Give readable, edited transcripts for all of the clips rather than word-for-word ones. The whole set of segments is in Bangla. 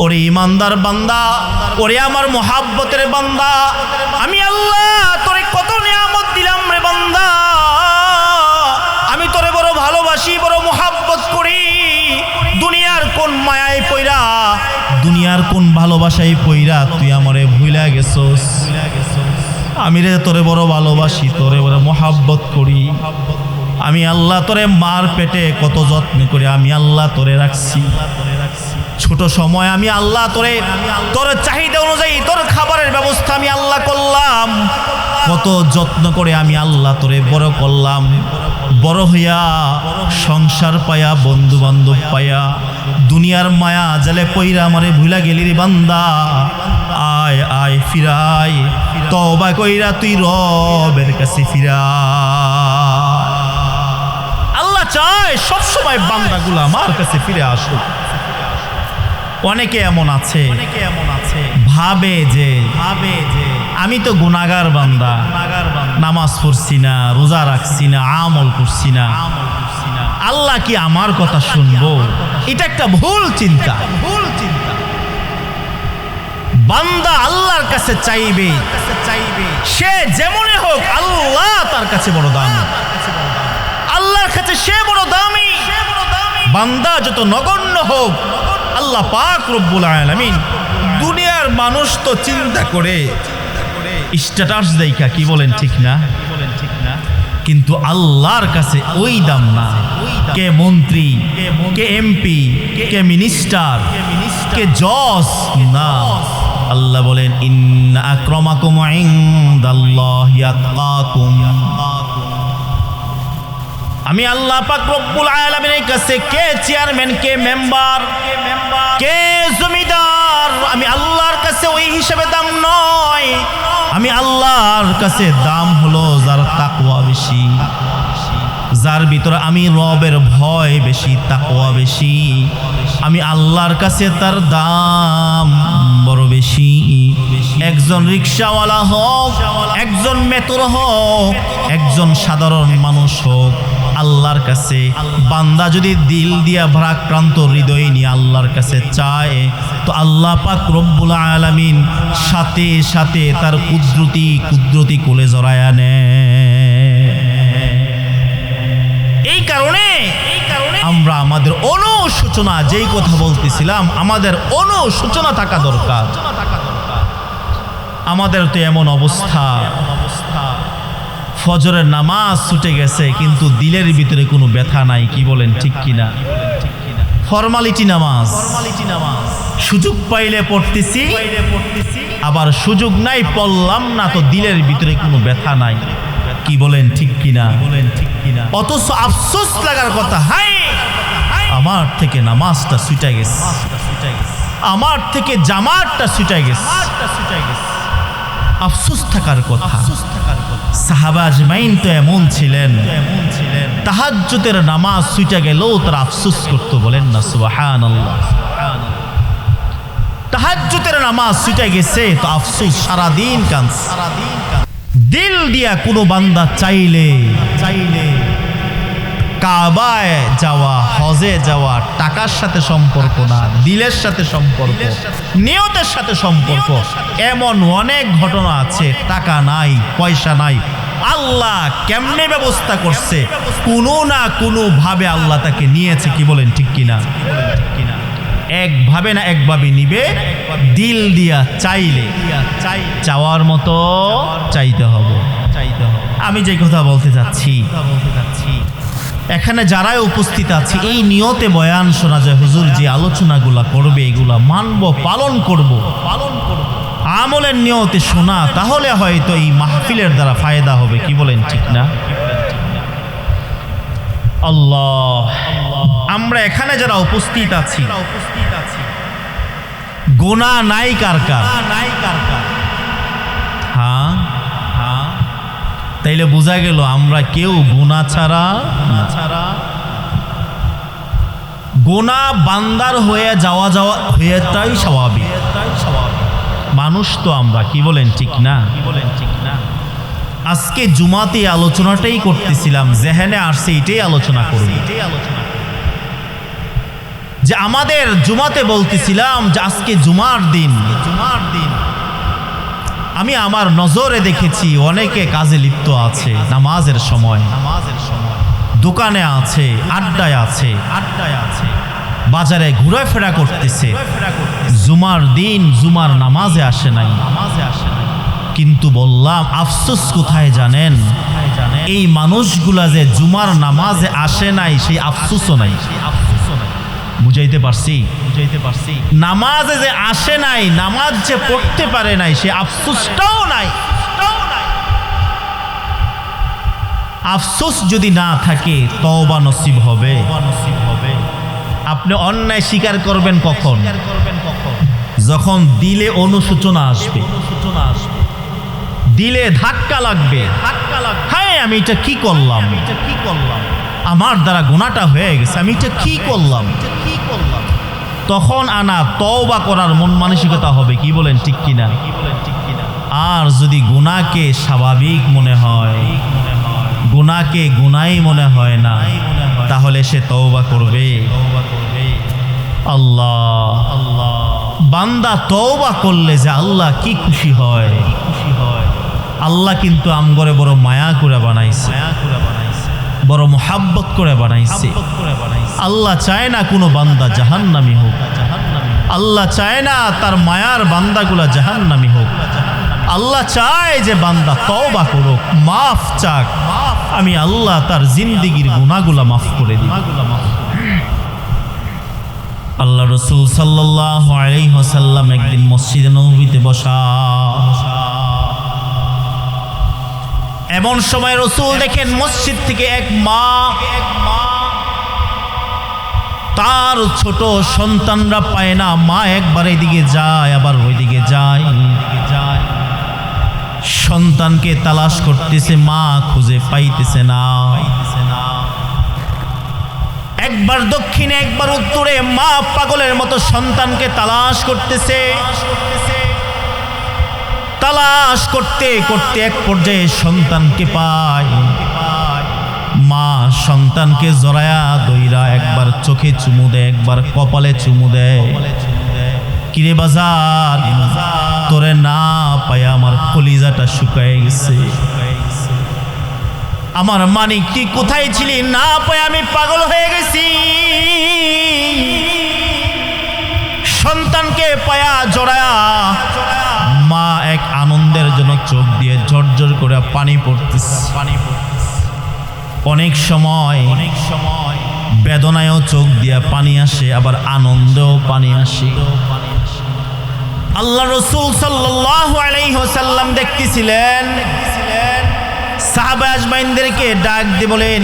ওরে ইমানদার বান্দা, ওরে আমার মোহাব্বতের বান্দা, আমি আল্লাহ তোরে কত নিয়ামত দিলাম রে বান্দা। আমি তোরে বড় ভালোবাসি, বড় মোহাব্বত করি। দুনিয়ার কোন মায়ায় পইরা, দুনিয়ার কোন ভালোবাসায় পইরা তুই আমারে ভুইলা গেছস। আমি রে তোরে বড় ভালোবাসি, তোরে বড় মোহাব্বত করি। আমি আল্লাহ তোরে মার পেটে কত যত্ন করে আমি আল্লাহ তোরে রাখছি। ছোট সময় আমি আল্লাহ তোর চাহিদা অনুযায়ী তোর খাবারের ব্যবস্থা আমি আল্লাহ করলাম। কত যত্ন করে আমি আল্লাহ তোরে বড় করলাম। বড় হইয়া সংসার পায়া, বন্ধু বান্ধব পায়া, দুনিয়ার মায়া জালে পইরা আমারে ভুলা গেলি রে বান্দা। আয় আয় ফিরাই, তওবা কইরা তুই রবের কাছে ফিরা। আল্লাহ চায় সবসময় বান্দাগুলো আমার কাছে ফিরে আসুক। অনেকে এমন আছে ভাবে যে আমি তো গুনাহগার বান্দা, নামাজ পড়ছি না, রোজা রাখছি না, আমল করছি না, আল্লাহ কি আমার কথা শুনবো? এটা একটা ভুল চিন্তা। বান্দা আল্লাহর কাছে চাইবে, সে যেমনই হোক আল্লাহ তার কাছে বড় দামি। আল্লাহর কাছে সে বড় দামি। বান্দা যত নগণ্য হোক, আল্লাহ পাক রব্বুল আলামিন দুনিয়ার মানুষ তো চিন্তা করে স্ট্যাটাস দেখা, কি বলেন ঠিক না? কিন্তু আল্লাহর কাছে ওই দাম না। কে মন্ত্রী, কে এমপি, কে মিনিস্টার, কে জজ না। আল্লাহ বলেন ইন্না আকরামাকুম ইনদাল্লাহি আতকাকুম। আমি আল্লাহ পাক রব্বুল আলামিনের কাছে কে চেয়ারম্যান, কে মেম্বার, কে জমিদার, আমি আল্লাহর কাছে ওই হিসাবে দাম নয়। আমি আল্লাহর কাছে দাম হলো যার তাকওয়া বেশি, যার ভিতরে আমি রবের ভয় বেশি, তাকওয়া বেশি। আমি আল্লাহর কাছে তার দাম বড় বেশি। একজন রিকশাওয়ালা হোক, একজন মেট্রো হোক, একজন সাধারণ মানুষ হোক, আল্লাহর কাছে বান্দা যদি দিল দিয়া ভারাক্রান্ত হৃদয় নিয়ে আল্লাহর কাছে চায়, তো আল্লাহ পাক রব্বুল আলামিন সাথে সাথে তার কুদরতি কোলে জড়ায়া নেয়। এই কারণে আমরা আমাদের অনুশোচনা, যেই কথা বলতেছিলাম, আমাদের অনুশোচনা থাকা দরকার। আমাদের তো এমন অবস্থা, ফজরের নামাজ ছুটে গেছে কিন্তু দিলের ভিতরে কোনো ব্যথা নাই, কি বলেন ঠিক কিনা? ফরমালিটি নামাজ, সুযোগ পাইলে পড়তেছি, আবার সুযোগ নাই পড়লাম না, তো দিলের ভিতরে কোনো ব্যথা নাই, কি বলেন ঠিক কিনা? অথচ আফসোস লাগার কথা, হায় আমার থেকে নামাজটা ছুটে গেছে, আমার থেকে জামাতটা ছুটে গেছে। আফসোস থাকার কথা। সাহাবা আজমাইন তো এমন ছিলেন, তাহাজ্জুদের নামাজ ছুটে গেলেও তারা আফসোস করতো, বলেন না সুবহানাল্লাহ। তাহাজ্জুদের নামাজ ছুটে গেছে তো আফসোস, সারাদিন কাঁদছে। দিল দিয়া কোনো বান্দা চাইলে কাবায় যাওয়া, হজে যাওয়া টাকার সাথে সম্পর্ক না, দিলের সাথে সম্পর্ক, নিয়তের সাথে সম্পর্ক। এমন অনেক ঘটনা আছে, টাকা নাই, পয়সা নাই, আল্লাহ কেমনে ব্যবস্থা করছে, কোনো না কোনো ভাবে আল্লাহ তাকে নিয়েছে, কি বলেন ঠিক কিনা? একভাবে না একভাবে নিবে, দিল দিয়া চাইলে, চাওয়ার মতো চাইতে হবে। আমি যে কথা বলতে চাচ্ছি, এখানে যারাই উপস্থিত আছে, এই নিয়তে বয়ান শোনা যায়, হুজুর যে আলোচনাগুলা করবে এগুলা মানব, পালন করব। আমলের নিয়তে শোনা, তাহলে হয়তো এই মাহফিলের দ্বারা ফায়দা হবে, কি বলেন ঠিক না? আল্লাহ, আমরা এখানে যারা উপস্থিত আছি, গুনাহ নাই কার কার? হ্যাঁ, তাইলে বোঝা গেল আমরা কেউ গুনাহ ছাড়া, গুনাহ বান্দার হয়ে যাওয়া হয়েটাই স্বাভাবিক। মানুষ তো আমরা, কি বলেন ঠিক না? আজকে জুমাতে আলোচনাটাই করতেছিলাম, জেহেনে আসছে এটাই আলোচনা করব। যে আমাদের জুমাতে বলতেছিলাম যে আজকে জুমার দিন, আমি আমার নজরে দেখেছি অনেকে কাজে লিপ্ত আছে, নামাজের সময় দোকানে আছে, আড্ডায় আছে, বাজারে ঘোরাফেরা করতেছে, জুমার দিন জুমার নামাজে আসে নাই। কিন্তু বললাম আফসোস কোথায় জানেন? এই মানুষগুলা যে জুমার নামাজে আসে নাই সেই আফসোসও নাই। বুঝাইতে পারছি? নামাজে যে আসে নাই, নামাজ যে পড়তে পারে নাই, সে আফসোসটাও নাই। আফসোস যদি না থাকে তওবা নসিব হবে। আপনি অন্যায় স্বীকার করবেন কখন? যখন দিলে অনুশোচনা আসবে, দিলে ধাক্কা লাগবে, হ্যাঁ আমি এটা কি করলাম, আমার দ্বারা গুনাহটা হয়ে গেছে, আমি এটা কি করলাম। তখন আনা তওবা করার মন মানসিকতা হবে। কি বলেন ঠিক কিনা? আর যদি গুনাহকে স্বাভাবিক মনে হয়, গুনাহকে গুনাহই মনে হয় না, তাহলে সে তওবা করবে। আল্লাহ বান্দা তওবা করলে যে আল্লাহ কি খুশি হয়। আল্লাহ কিন্তু আমগরে বড় মায়া করে বানাইছে, বড় মোহাব্বত করে বানাইছে। আল্লাহ চায় না কোনো বান্দা জাহান্নামী হোক, আল্লাহ চায় না তার মায়ার বান্দাগুলা জাহান্নামী হোক। আল্লাহ চায় যে বান্দা তওবা করুক, মাফ চাক, আমি আল্লাহ তার জিন্দেগির গুনাহগুলা মাফ করে দিই। আল্লাহ রাসূল সাল্লাল্লাহু আলাইহি ওয়াসাল্লাম একদিন মসজিদে নববীতে বসা, এমন সময় রাসূল দেখেন মসজিদ থেকে এক মা তার ছোট সন্তানরা পায় না। মা একবার এদিকে যায় আবার ওইদিকে যায়, সন্তানকে তালাশ করতেছে, মা খুঁজে পাইতেছে না। একবার দক্ষিণে একবার উত্তরে মা পাগলের মতো সন্তানকে তালাশ করতেছে। তালাশ করতে করতে এক পর্যায়ে সন্তানকে পায়। মা সন্তানকে জড়ায়া দইরা একবার চোখে চুমু দেয়, একবার কপালে চুমু দেয়। কিরে বাজার, তোরে না পায়া আমার কলিজাটা শুকায় গেছে। আমার মানিক তুই কোথায় ছিলি? না পায় আমি পাগল হয়ে গেছি। সন্তানকে পায়া জড়ায়া মা এক আনন্দের জন্য চোখ দিয়ে ঝরঝর করে পানি পড়তেছে। অনেক সময় বেদনায়ও চোখ দিয়ে পানি আসে, আবার আনন্দেও পানি আসে। আল্লাহ রাসূল সাল্লাল্লাহু আলাইহি ওয়াসাল্লাম দেখতেছিলেন, সাহাবা আজমাইনদেরকে ডাক দিয়ে বলেন,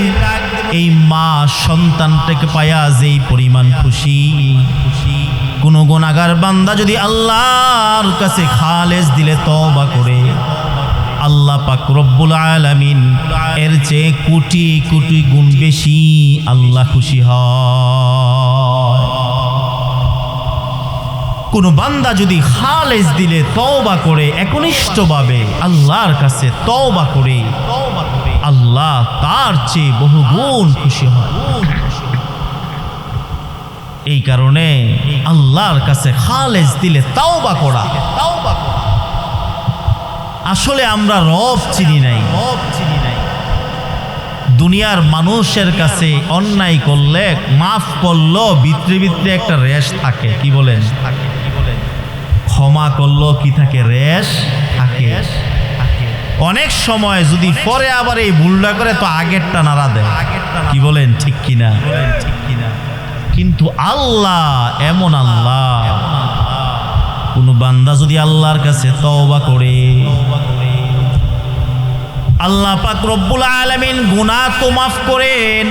এই মা সন্তানটাকে পায়া যেই পরিমাণ খুশি, কোন গুনাহগার বান্দা যদি আল্লাহর কাছে খালেস দিলে তওবা করে, আল্লাহ পাক রব্বুল আলামিন এর চেয়ে কোটি কোটি গুণ বেশি আল্লাহ খুশি হয়। কোন বান্দা যদি খালেস দিলে তওবা করে, একনিষ্ঠভাবে আল্লাহর কাছে তওবা করে, আল্লাহ তার চেয়ে বহুগুণ খুশি হয়। এই কারণে আল্লাহর কাছে খালেস দিলে তওবা করা। আসলে আমরা রব চিনি নাই। দুনিয়ার মানুষের কাছে অন্যায় করলে মাফ করলো ভিতরে ভিতরে একটা রেশ থাকে। কি বলেন? ক্ষমা করলো কি থাকে? রেশ থাকে। অনেক সময় যদি পরে আবার এই ভুলটা করে তো আগেরটা নাড়া দেয়। কি বলেন ঠিক কিনা? কিন্তু আল্লাহ এমন আল্লাহ, কোন বান্দা যদি আল্লাহর কাছে তওবা করে, আল্লাহ পাক রব্বুল আলামিন গুনাহ তো মাফ করেন।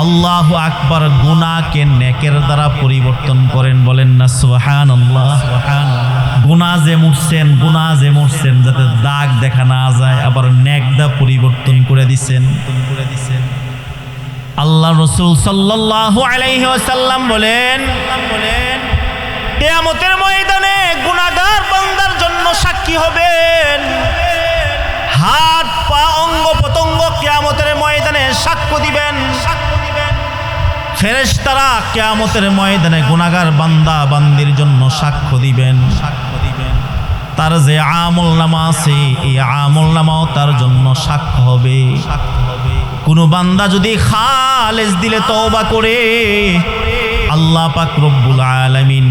আল্লাহু আকবার, গুনাহকে নেকের দ্বারা পরিবর্তন করেন। বলেন না সুবহানাল্লাহ। গুনাহ যে মুছছেন যাতে দাগ দেখা না যায়, আবার নেক দা পরিবর্তন করে দিছেন। আল্লাহ রাসূল সাল্লাল্লাহু আলাইহি ওয়াসাল্লাম বলেন, কিয়ামতের ময়দানে গুনাহগার বান্দার জন্য সাক্ষী হবেন। হাত পা অঙ্গ প্রত্যঙ্গ কিয়ামতের ময়দানে সাক্ষ্য দিবেন। ফেরেশতারা কিয়ামতের ময়দানে গুনাহগার বান্দা বান্দির জন্য সাক্ষ্য দিবেন। তার যে আমল নামা আছে এই আমল নামাও তার জন্য সাক্ষ্য হবে। কোনো বান্দা যদি খালেস দিলে তওবা করে আল্লাহ পাক রব্বুল আলামিন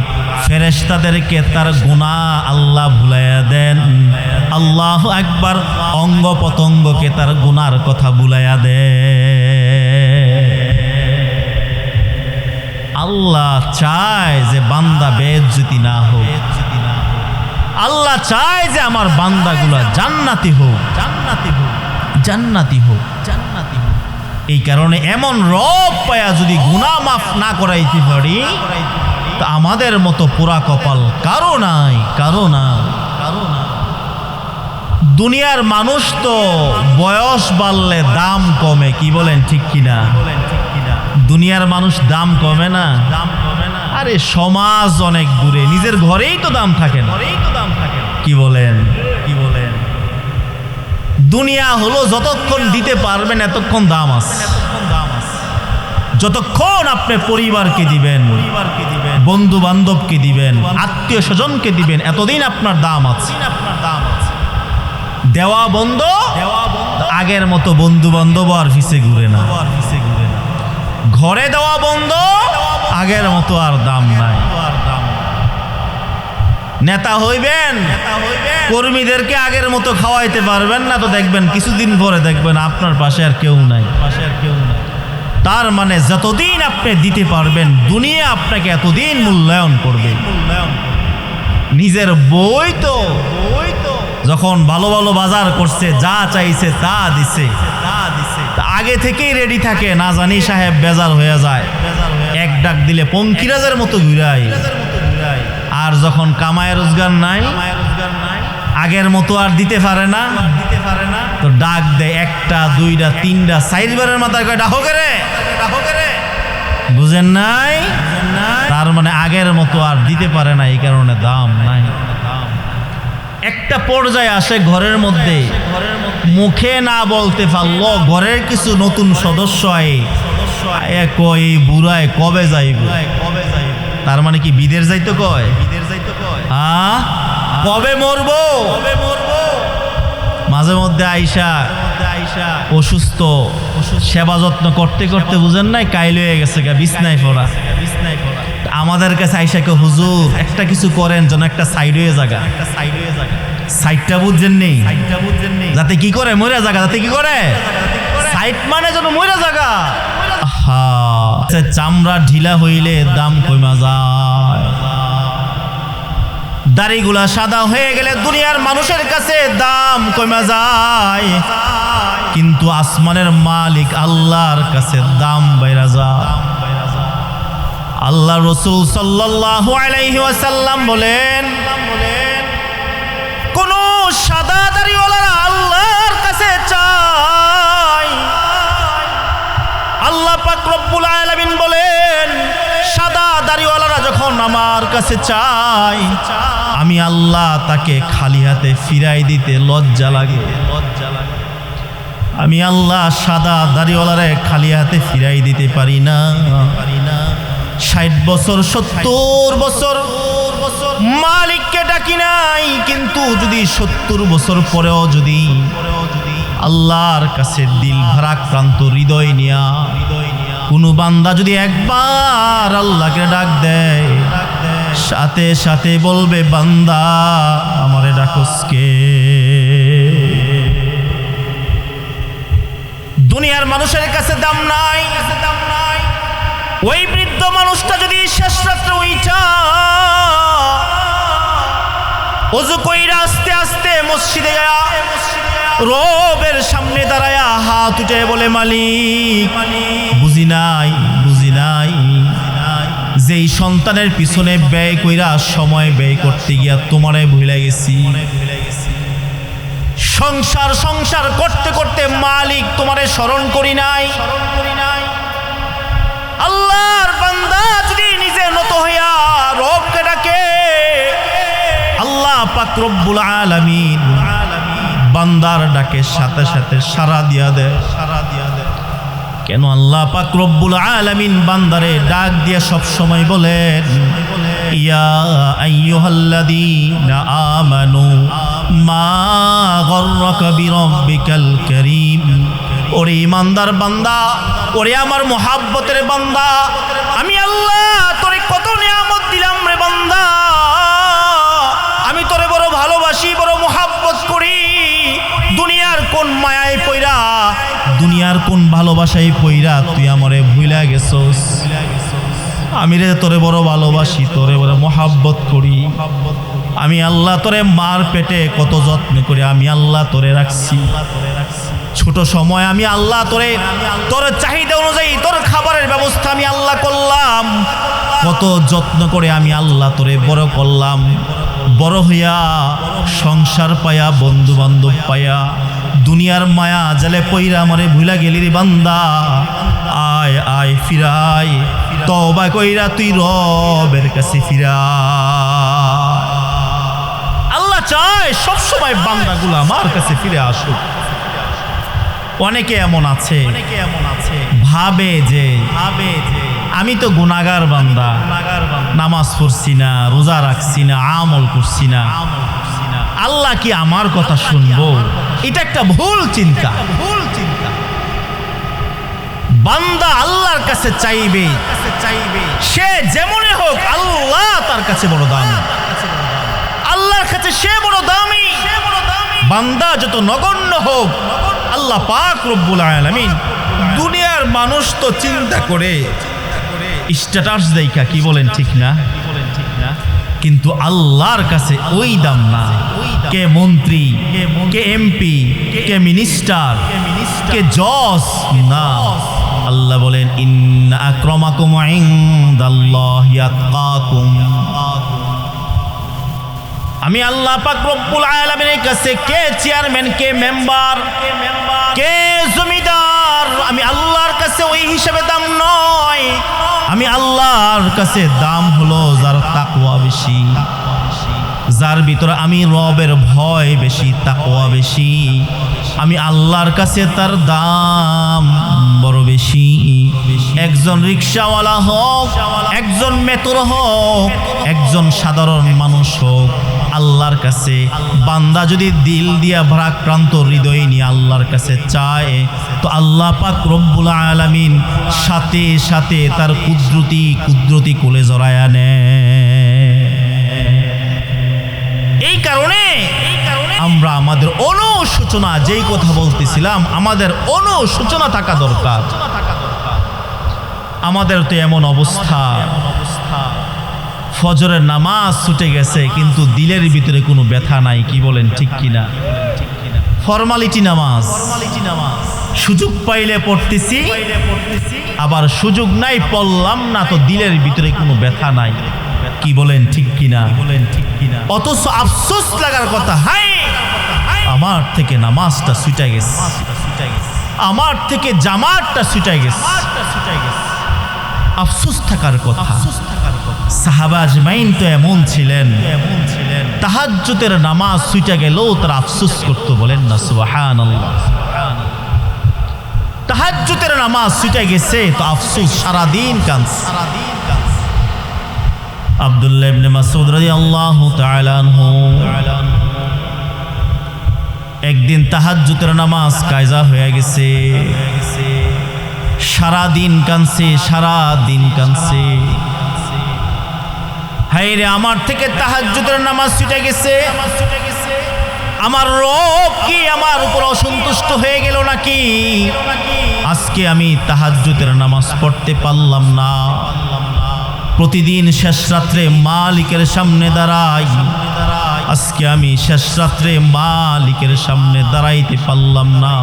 ফেরেশতাদেরকে তার গুনাহ আল্লাহ ভুলাইয়া দেন। আল্লাহু আকবার, অঙ্গ পতঙ্গকে তার গুনার কথা ভুলাইয়া দেন। আল্লাহ চায় যে বান্দা বেইজ্জতি না হোক। আল্লাহ চায় যে আমার বান্দাগুলা জান্নাতি হোক, জান্নাতি হোক, জান্নাতি হোক, জান্নাতি হোক। এই কারণে এমন রব পায়া যদি গুনাহ মাফ না করাইতে পারি তা আমাদের মতো পুরা কপাল কারো নাই, কারো না, কারো না। দুনিয়ার মানুষ তো বয়স বাড়লে দাম কমে, কি বলেন ঠিক কিনা? দুনিয়ার মানুষ দাম কমে না, দাম কমে না। আরে সমাজ অনেক দূরে, নিজের ঘরেই তো দাম থাকে না, কি বলেন, কি বলেন? দুনিয়া হলো যতক্ষণ দিতে পারবেন এতক্ষণ দাম আছে। যতক্ষণ আপনি পরিবারকে দিবেন, বন্ধু বান্ধবকে দিবেন, আত্মীয় স্বজনকে দিবেন, এতদিন আপনার দাম আছে। দেওয়া বন্ধ, আগের মতো বন্ধু বান্ধব আর পিছে ঘুরে না। ঘরে দেওয়া বন্ধ, আগের মতো আর দাম নাই। নেতা হইবেন, কর্মীদেরকে আগের মতো খাওয়াইতে পারবেন না, তো দেখবেন কিছুদিন পরে দেখবেন আপনার পাশে আর কেউ নাই, পাশে আর কেউ নাই। তার মানে যতদিন আপনি দিতে পারবেন দুনিয়া আপনাকে এতদিন মূল্যায়ন করবে। নিজের বই তো যখন ভালো ভালো বাজার করছে, যা চাইছে তা দিছে, আগে থেকেই রেডি থাকে, না জানি সাহেব বেজার হয়ে যায়, এক ডাক দিলে পঙ্কিরাজের মতো ঘুরাই। আর যখন কামায় রোজগার নাই, আগের মতো আর দিতে পারে না, তো ডাক দেয় একটা দুইটা তিনটা চারবারের মাথায় কয় ডাকো রে, বুঝেন নাই? তার মানে আগের মতো আর দিতে পারে না, এই কারণে দাম নাই। একটা পর্যায়ে আসে ঘরের মধ্যে, মুখে না বলতে পারলো, ঘরের কিছু নতুন সদস্য কয় বুড়ায় কবে যাইব, তার মানে কি বিদেশ যাইতো কয়, কবে মরবো। মাঝে মধ্যে আইসা অসুস্থ, সেবা যত্ন করতে করতে বুঝেন নাই কাইল হয়ে গেছে, বিছনায় পড়া। আমাদের কাছে আইসা কে হুজুর একটা কিছু করেন যেন একটা সাইড হয়ে জায়গা, সাইডটা বুঝছেন নেই, যাতে কি করে মরে জায়গা, যাতে কি করে সাইড মানে যেন মরে জায়গা। চামড়া ঢিলা হইলে দাম কমা যায়, দাড়িগুলা সাদা হয়ে গেলে দুনিয়ার মানুষের কাছে দাম কমে যায়, কিন্তু আসমানের মালিক আল্লাহর কাছে দাম বাইরা যায়। আল্লাহ রাসূল সাল্লাল্লাহু আলাইহি ওয়াসাল্লাম বলেন, কোন সাদা দাড়িওয়ালারা আল্লাহর কাছে চায়, আল্লাহ পাক রব্বুল আলামিন বলেন সাদা দাড়িওয়ালারা যখন আমার কাছে চায়, আমি আল্লাহ তাকে খালি হাতে ফিরাই দিতে লজ্জা লাগে। আমি আল্লাহ সাদা দাড়িওয়ালারে খালি হাতে ফিরাই দিতে পারি না। 60 বছর 70 বছর মালিককে ডাকি নাই, কিন্তু যদি 70 বছর পরেও যদি আল্লাহর কাছে দিল ভারাক্রান্ত হৃদয় নিয়া কোনো বান্দা যদি একবার আল্লাহকে ডাক দেয়, সাথে সাথে বলবে বান্দা আমারে ডাকসকে। দুনিয়ার মানুষের কাছে দাম নাই। ওই বৃদ্ধ মানুষটা যদি শেষ রাত্রে উইঠা ওযু কইরা আস্তে আস্তে মসজিদে যায়, রবের সামনে দাঁড়ায়া হাত উঠে বলে মালিক বুঝি নাই, বুঝি নাই, যেই সন্তানের পিছনে ব্যয় কইরা সময় ব্যয় করতে গিয়া তোমারে ভুলে গেছি। সংসার সংসার করতে করতে মালিক তোমারে স্মরণ করি নাই। আল্লাহর বান্দা যদি নিজে নত হইয়া রবকে ডাকে, আল্লাহ পাক রব্বুল আলামিন বান্দার ডাকে সাথে সাথে সাড়া দিয়া দেয়, সাড়া দিয়া দেয়। কেন আল্লাহ পাক রব্বুল আলামিন বান্দারে ডাক দিয়ে সব সময় বলেন, ইয়া আইয়ুহাল্লাযীনা আমানু মা গররাকা বিরাব্বিকাল কারীম। ওরে ইমানদার বান্দা, ওরে আমার মুহাব্বতের বান্দা, আমি আল্লাহ তোরে কত নিয়ামত দিলাম রে বান্দা। আমি তোরে বড় ভালোবাসি, বড় মুহাব্বত করি। দুনিয়ার কোন মায়ায় পইরা, দুনিয়ার কোন ভালোবাসায় পইরা তুই আমারে ভুইলা গেছস? আমি রে তোরে বড় ভালোবাসি, তোরে বড় মুহাব্বত করি। আমি আল্লাহ তোরে মার পেটে কত যত্ন করে আমি আল্লাহ তোরে রাখছি। ছোট সময় আমি আল্লাহ তোর চাহিদা অনুযায়ী তোর খাবারের ব্যবস্থা আমি আল্লাহ করলাম। কত যত্ন করে আমি আল্লাহ তোরে বড় করলাম। বড় হইয়া সংসার পায়া, বন্ধু বান্ধব পায়া, দুনিয়ার মায়া জালে পইরা আমারে ভুলা গেলি রে বান্দা। আয় আয় ফিরাই, তওবা কইরা তুই রবের কাছে ফিরা। আল্লাহ চায় সবসময় বান্দাগুলো আমার কাছে ফিরে আসুক। অনেকে এমন আছে ভাবে যে আমি তো গুনাহগার বান্দা, নামাজ পড়ছি না, রোজা রাখছি না, আমল করছি না, আল্লাহ কি আমার কথা শুনবো? এটা একটা ভুল চিন্তা। বান্দা আল্লাহর কাছে চাইবে, সে যেমনই হোক আল্লাহ তার কাছে বড় দামি। আল্লাহর কাছে সে বড় দামি। বান্দা যত নগণ্য হোক, আল্লাহ পাক রব্বুল আলামিন দুনিয়ার মানুষ তো চিন্তা করে স্ট্যাটাস দেখা, কি বলেন ঠিক না? কিন্তু আল্লাহর কাছে ওই দাম না। কে মন্ত্রী, কে এমপি, কে মিনিস্টার, কে জজ না। আল্লাহ বলেন, ইন্না আকরামাকুম ইনদাল্লাহি আতকাকুম। আমি আল্লাহ পাক রব্বুল আলামিনের কাছে কে চেয়ারম্যান, কে মেম্বার, কে জমিদার, আমি আল্লাহর কাছে ওই হিসাবে দাম নয়। আমি আল্লাহর কাছে দাম হলো যার তাকওয়া বেশি, যার ভিতরে আমি রবের ভয় বেশি, তাকওয়া বেশি। আমি আল্লাহর কাছে তার দাম বড় বেশি। একজন রিকশাওয়ালা হোক, একজন মেটর হোক, একজন সাধারণ মানুষ হোক, আল্লাহর কাছে বান্দা যদি দিল দিয়া ভারাক্রান্ত হৃদয় নিয়ে আল্লাহর কাছে চায়, তো আল্লাহ পাক রব্বুল আলামিন সাথে সাথে তার কুদরতি কোলে জড়ায় নেয়। এই কারণে আমরা আমাদের অনুশোচনা, যেই কথা বলতেছিলাম, আমাদের অনুশোচনা থাকা দরকার। আমাদের তো এমন অবস্থা, ফজরের নামাজ ছুটে গেছে কিন্তু দিলের ভিতরে কোনো ব্যথা নাই, কি বলেন ঠিক কিনা? ফরমালিটি নামাজ, সুযোগ পাইলে পড়তেছি, আবার সুযোগ নাই পড়লাম না, তো দিলের ভিতরে কোনো ব্যথা নাই, কি বলেন ঠিক কিনা? অথচ আফসোস লাগার কথা, হায় আমার থেকে নামাজটা ছুটে গেছে, আমার থেকে জামাতটা ছুটে গেছে। আফসোস থাকার কথা। সাহাবা আজমাইন তো এমন ছিলেন, তাহাজ্জুদের নামাজ ছুটে গেলেও তারা আফসোস করতো, বলেন না সুবহানাল্লাহ। তাহাজ্জুদের নামাজ ছুটে গেছে তো আফসোস, সারাদিন কাঁদছে। আব্দুল্লাহ ইবনে মাসউদ রাদিয়াল্লাহু তাআলা আনহু একদিন তাহাজ্জুদের নামাজ কায়জা হয়ে গেছে, সারাদিন কাঁদছে, সারাদিন কাঁদছে। হায় রে, আমার থেকে তাহাজ্জুদের নামাজ ছুটে গেছে, আমার রব কি আমার উপর অসন্তুষ্ট হয়ে গেল নাকি? আজকে আমি তাহাজ্জুদের নামাজ পড়তে পারলাম না। প্রতিদিন শেষ রাত্রে মালিকের সামনে দাঁড়াই, আজকে আমি শেষ রাত্রে মালিকের সামনে দাঁড়াইতে পারলাম না।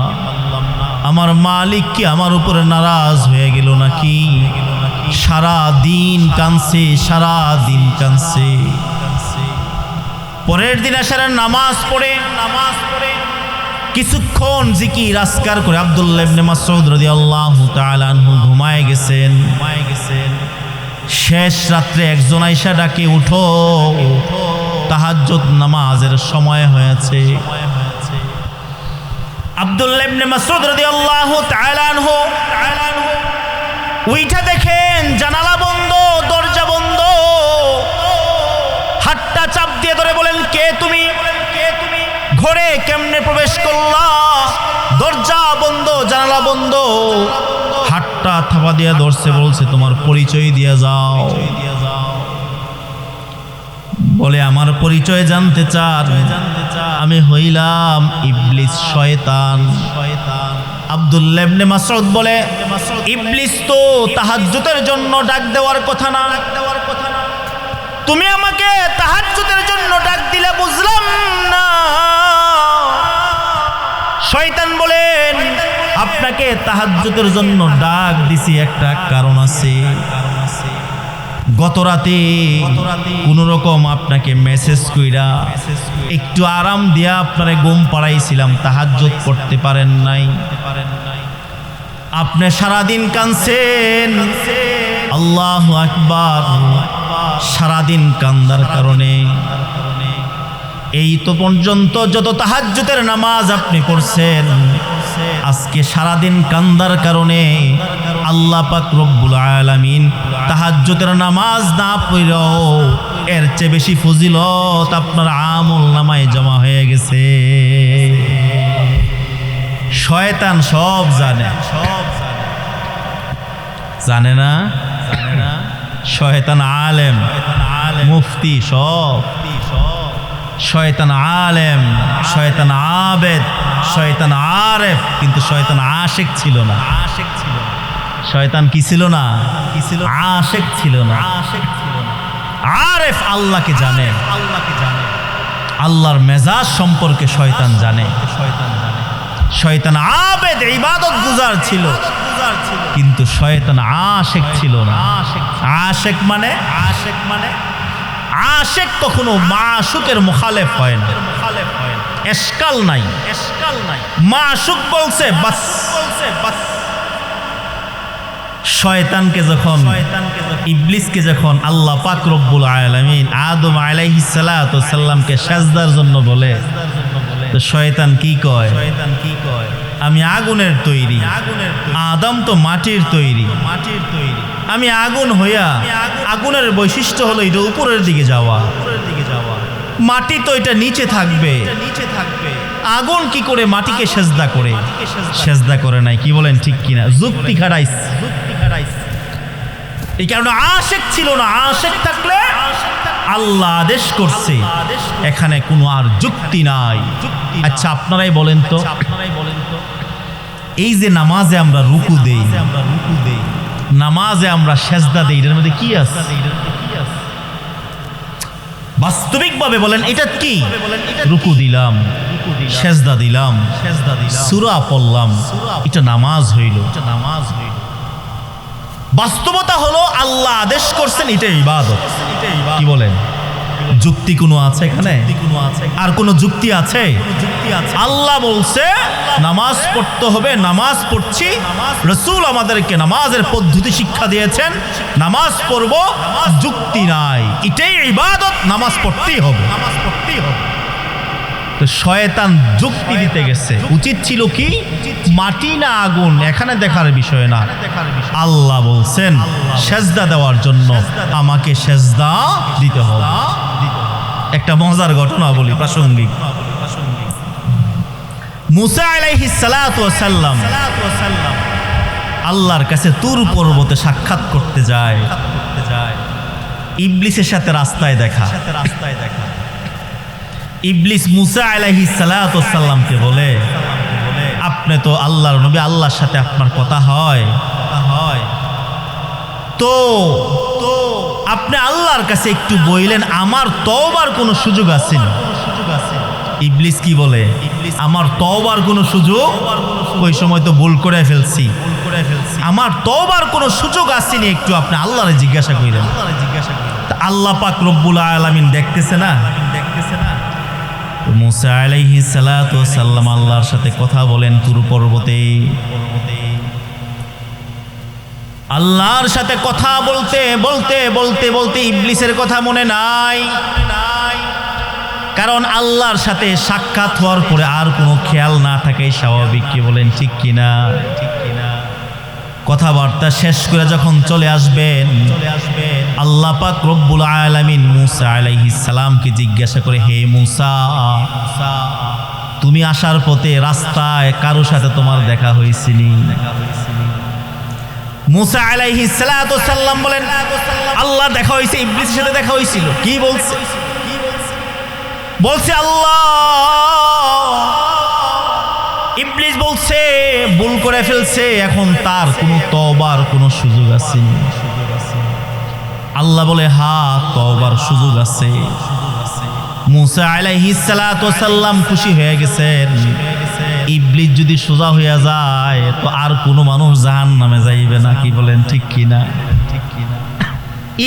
আমার মালিক কি আমার উপরে নারাজ হয়ে গেল নাকি? সারা দিন কাঁদছে, সারা দিন কাঁদছে। পরের দিন আশারের নামাজ পড়ে কিছুক্ষণ জিকির আজকার করে আব্দুল্লাহ ইবনে মাসউদ রাদিয়াল্লাহু তাআলা আনহু ঘুমায় গেছেন। শেষ রাত্রে একজন আয়েশা ডাকে, উঠো, তাহাজ্জুদ নামাজের সময় হয়েছে। আব্দুল্লাহ ইবনে মাসউদ রাদিয়াল্লাহু তাআলা আনহু উইঠা দেখেন জানালা বন্ধ, দরজা বন্ধ। হাতটা চাপ দিয়ে ধরে বলেন, কে তুমি? ঘরে কেমনে প্রবেশ করলা? দরজা বন্ধ, জানালা বন্ধ। হাতটা থাপা দিয়ে ধরছে, বলছে তোমার পরিচয় দিয়ে যাও। বলে আমার পরিচয় জানতে চান? আমি হইলাম ইবলিস, শয়তান। আব্দুল্লাহ ইবনে মাসউদ বলে, ইবলিস তো তাহাজ্জুদের জন্য ডাক দেওয়ার কথা না। তুমি আমাকে তাহাজ্জুদের জন্য ডাক দিলে বুঝলাম না। শয়তান বলেন, আপনাকে তাহাজ্জুদের জন্য ডাক দিছি একটা কারণ আছে। গত রাতে কোন রকম আপনাকে মেসেজ কইরা একটু আরাম দিয়া আপনারে ঘুম পাড়াইছিলাম, তাহাজ্জুদ করতে পারেন নাই। আপনি সারাদিন কাঁদছেন, আল্লাহু আকবার। সারাদিন কান্দার কারণে এই তো পর্যন্ত যত তাহাজ্জুদের নামাজ আপনি পড়ছেন, আজকে সারাদিন কান্দার কারণে আল্লাহ পাক রব্বুল আলামিন তাহাজ্জুদের নামাজ না পড়াও এর চেয়ে বেশি ফজিলত আপনার আমল নামায় জমা হয়ে গেছে। শয়তান সব জানে, জানে না? শয়তান আলেম, মুফতি সব। শয়তান আলেম, শয়তান আবেদ, শয়তান আরেফ, কিন্তু শয়তান আশেক ছিল না। শয়তান কি ছিল না? আশেক ছিল না। আরেফ আল্লাহকে জানে, আল্লাহর মেজাজ সম্পর্কে শয়তান জানে। শয়তান আবেদ, ইবাদত গুজার ছিল, কিন্তু শয়তান আশেক ছিল না। আশেক মানে আশেক কখনো মাশুকের মুখালেফ হয় না, এশকাল নাই। মাশুক বলছে বাস। শয়তানকে যখন, ইবলিসকে যখন আল্লাহ পাক রব্বুল আলামিন আদম আলাইহিস সালাতু ওয়াস সালামকে সিজদার জন্য বলে, তো শয়তান কি কয়? আমি আগুনের তৈরি, আদম তো মাটির তৈরি। আমি আগুন হইয়া, আগুনের বৈশিষ্ট্য হলো এটা উপরের দিকে যাওয়া, মাটি তো এটা নিচে থাকবে। আগুন কি করে মাটিকে সেজদা করে? সেজদা করে নাই। কি বলেন ঠিক কিনা? যুক্তি খাটাইছে। এই কারণে আশেক ছিল না। আশেক থাকলে আল্লাহ আদেশ করছে, এখানে কোনো আর যুক্তি নাই। আচ্ছা আপনারাই বলেন তো, এই যে নামাজে আমরা রুকু দেই, নামাজে আমরা সেজদা দেই, এর মধ্যে কি আছে? বাস্তবিকভাবে বলেন এটা কি? রুকু দিলাম, সেজদা দিলাম, সূরা পড়লাম, এটা নামাজ হইল। বাস্তবতা হলো আল্লাহ আদেশ করছেন, এটা ইবাদত। কি বলেন? যুক্তি কোনো আছে এখানে? আর কোনো যুক্তি আছে? আল্লাহ বলছে নামাজ পড়তে হবে, নামাজ পড়ছি। রাসূল আমাদেরকে নামাজের পদ্ধতি শিক্ষা দিয়েছেন, নামাজ পড়ব, যুক্তি নাই, এটাই ইবাদত, নামাজ পড়তেই হবে। তো শয়তান যুক্তি দিতে গেছে। উচিত ছিল কি? মাটি না আগুন এখানে দেখার বিষয় না। আল্লাহ বলছেন সেজদা দেওয়ার জন্য আমাকে সেজদা দিতে হবে। একটা মজার ঘটনা বলি, প্রাসঙ্গিক। মুসা আলাইহিস সালাতু ওয়াস সালাম আল্লাহর কাছে তুর পর্বতে সাক্ষাৎ করতে যায়। ইবলিসের সাথে রাস্তায় দেখা। ইবলিস মুসা আলাইহিস সালাতু ওয়াস সালামকে বলে, আপনি তো আল্লাহর নবী, আল্লাহর সাথে আপনার কথা হয়, তো আপনি আল্লাহর কাছে একটু বললেন আমার তওবার কোনো সুযোগ আছে না? ইবলিস কি বলে? আমার তওবার কোনো সুযোগ? ওই সময় তো ভুল করে ফেলছি, আমার তওবার কোনো সুযোগ আসেনি, একটু আপনি আল্লাহরে জিজ্ঞাসা করেন। আল্লাহ পাক রব্বুল আলামিন দেখতেছে না? মুসা আলাইহিস সালাতু ওয়াস সালাম আল্লাহর সাথে কথা বলেন তুর পর্বতে। আল্লাহর সাথে কথা বলতে বলতে বলতে বলতে ইবলিসের কথা মনে নাই, কারণ আল্লাহর সাথে সাক্ষাৎ হওয়ার পরে আর কোনো খেয়াল না থাকে স্বাভাবিক। কি বলেন ঠিক কিনা? কথাবার্তা শেষ করে যখন চলে আসবেন, আল্লাহ পাক রব্বুল আলামিন মূসা আলাইহিস সালামকে জিজ্ঞাসা করে, হে মূসা, তুমি আসার পথে রাস্তায় কারো সাথে তোমার দেখা হয়েছিনি? মূসা আলাইহিস সালাতু সাল্লাম বলেন, আল্লাহ দেখা হয়েছে, ইবলিসের সাথে দেখা হয়েছিল। কি বলছে? বলছে আল্লাহ, ইবলিস বলছে ভুল করে ফেলছে, এখন তার কোনো তওবার কোনো সুযোগ আছে? আল্লাহ বলে, হ্যাঁ, তওবার সুযোগ আছে। মূসা আলাইহিস সালাতু সাল্লাম খুশি হয়ে গেছেন। ইবলিস যদি সোজা হয়ে যায় তো আর কোনো মানুষ জাহান্নামে যাইবে না। কি বলেন, ঠিক কি না?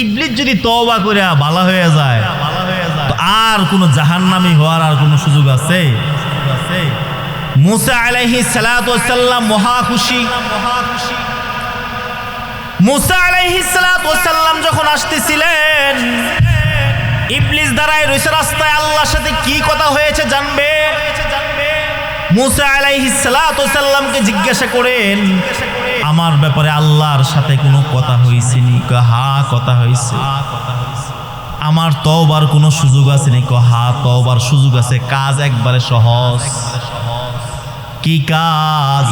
ইবলিস যদি তওবা করে ভালো হয়ে যায় তো আর কোনো জাহান্নামী হওয়ার আর কোনো সুযোগ আছে? মূসা আলাইহিস সালাতু সাল্লাম মহা খুশি। মূসা আলাইহিস সালাতু সাল্লাম যখন আসতেছিলেন, ইবলিস দাঁড়ায় রয়েছে রাস্তায়, আল্লাহর সাথে কি কথা হয়েছে জানবে। মূসা আলাইহিস সালাতু সাল্লামকে জিজ্ঞাসা করেন, আমার ব্যাপারে আল্লাহর সাথে কোনো কথা হয়েছে নি? হ্যাঁ, কথা হয়েছে। আমার তওবার কোনো সুযোগ আছে নি? হ্যাঁ, তওবার সুযোগ আছে। কাজ একবারে সহজ। কি কাজ?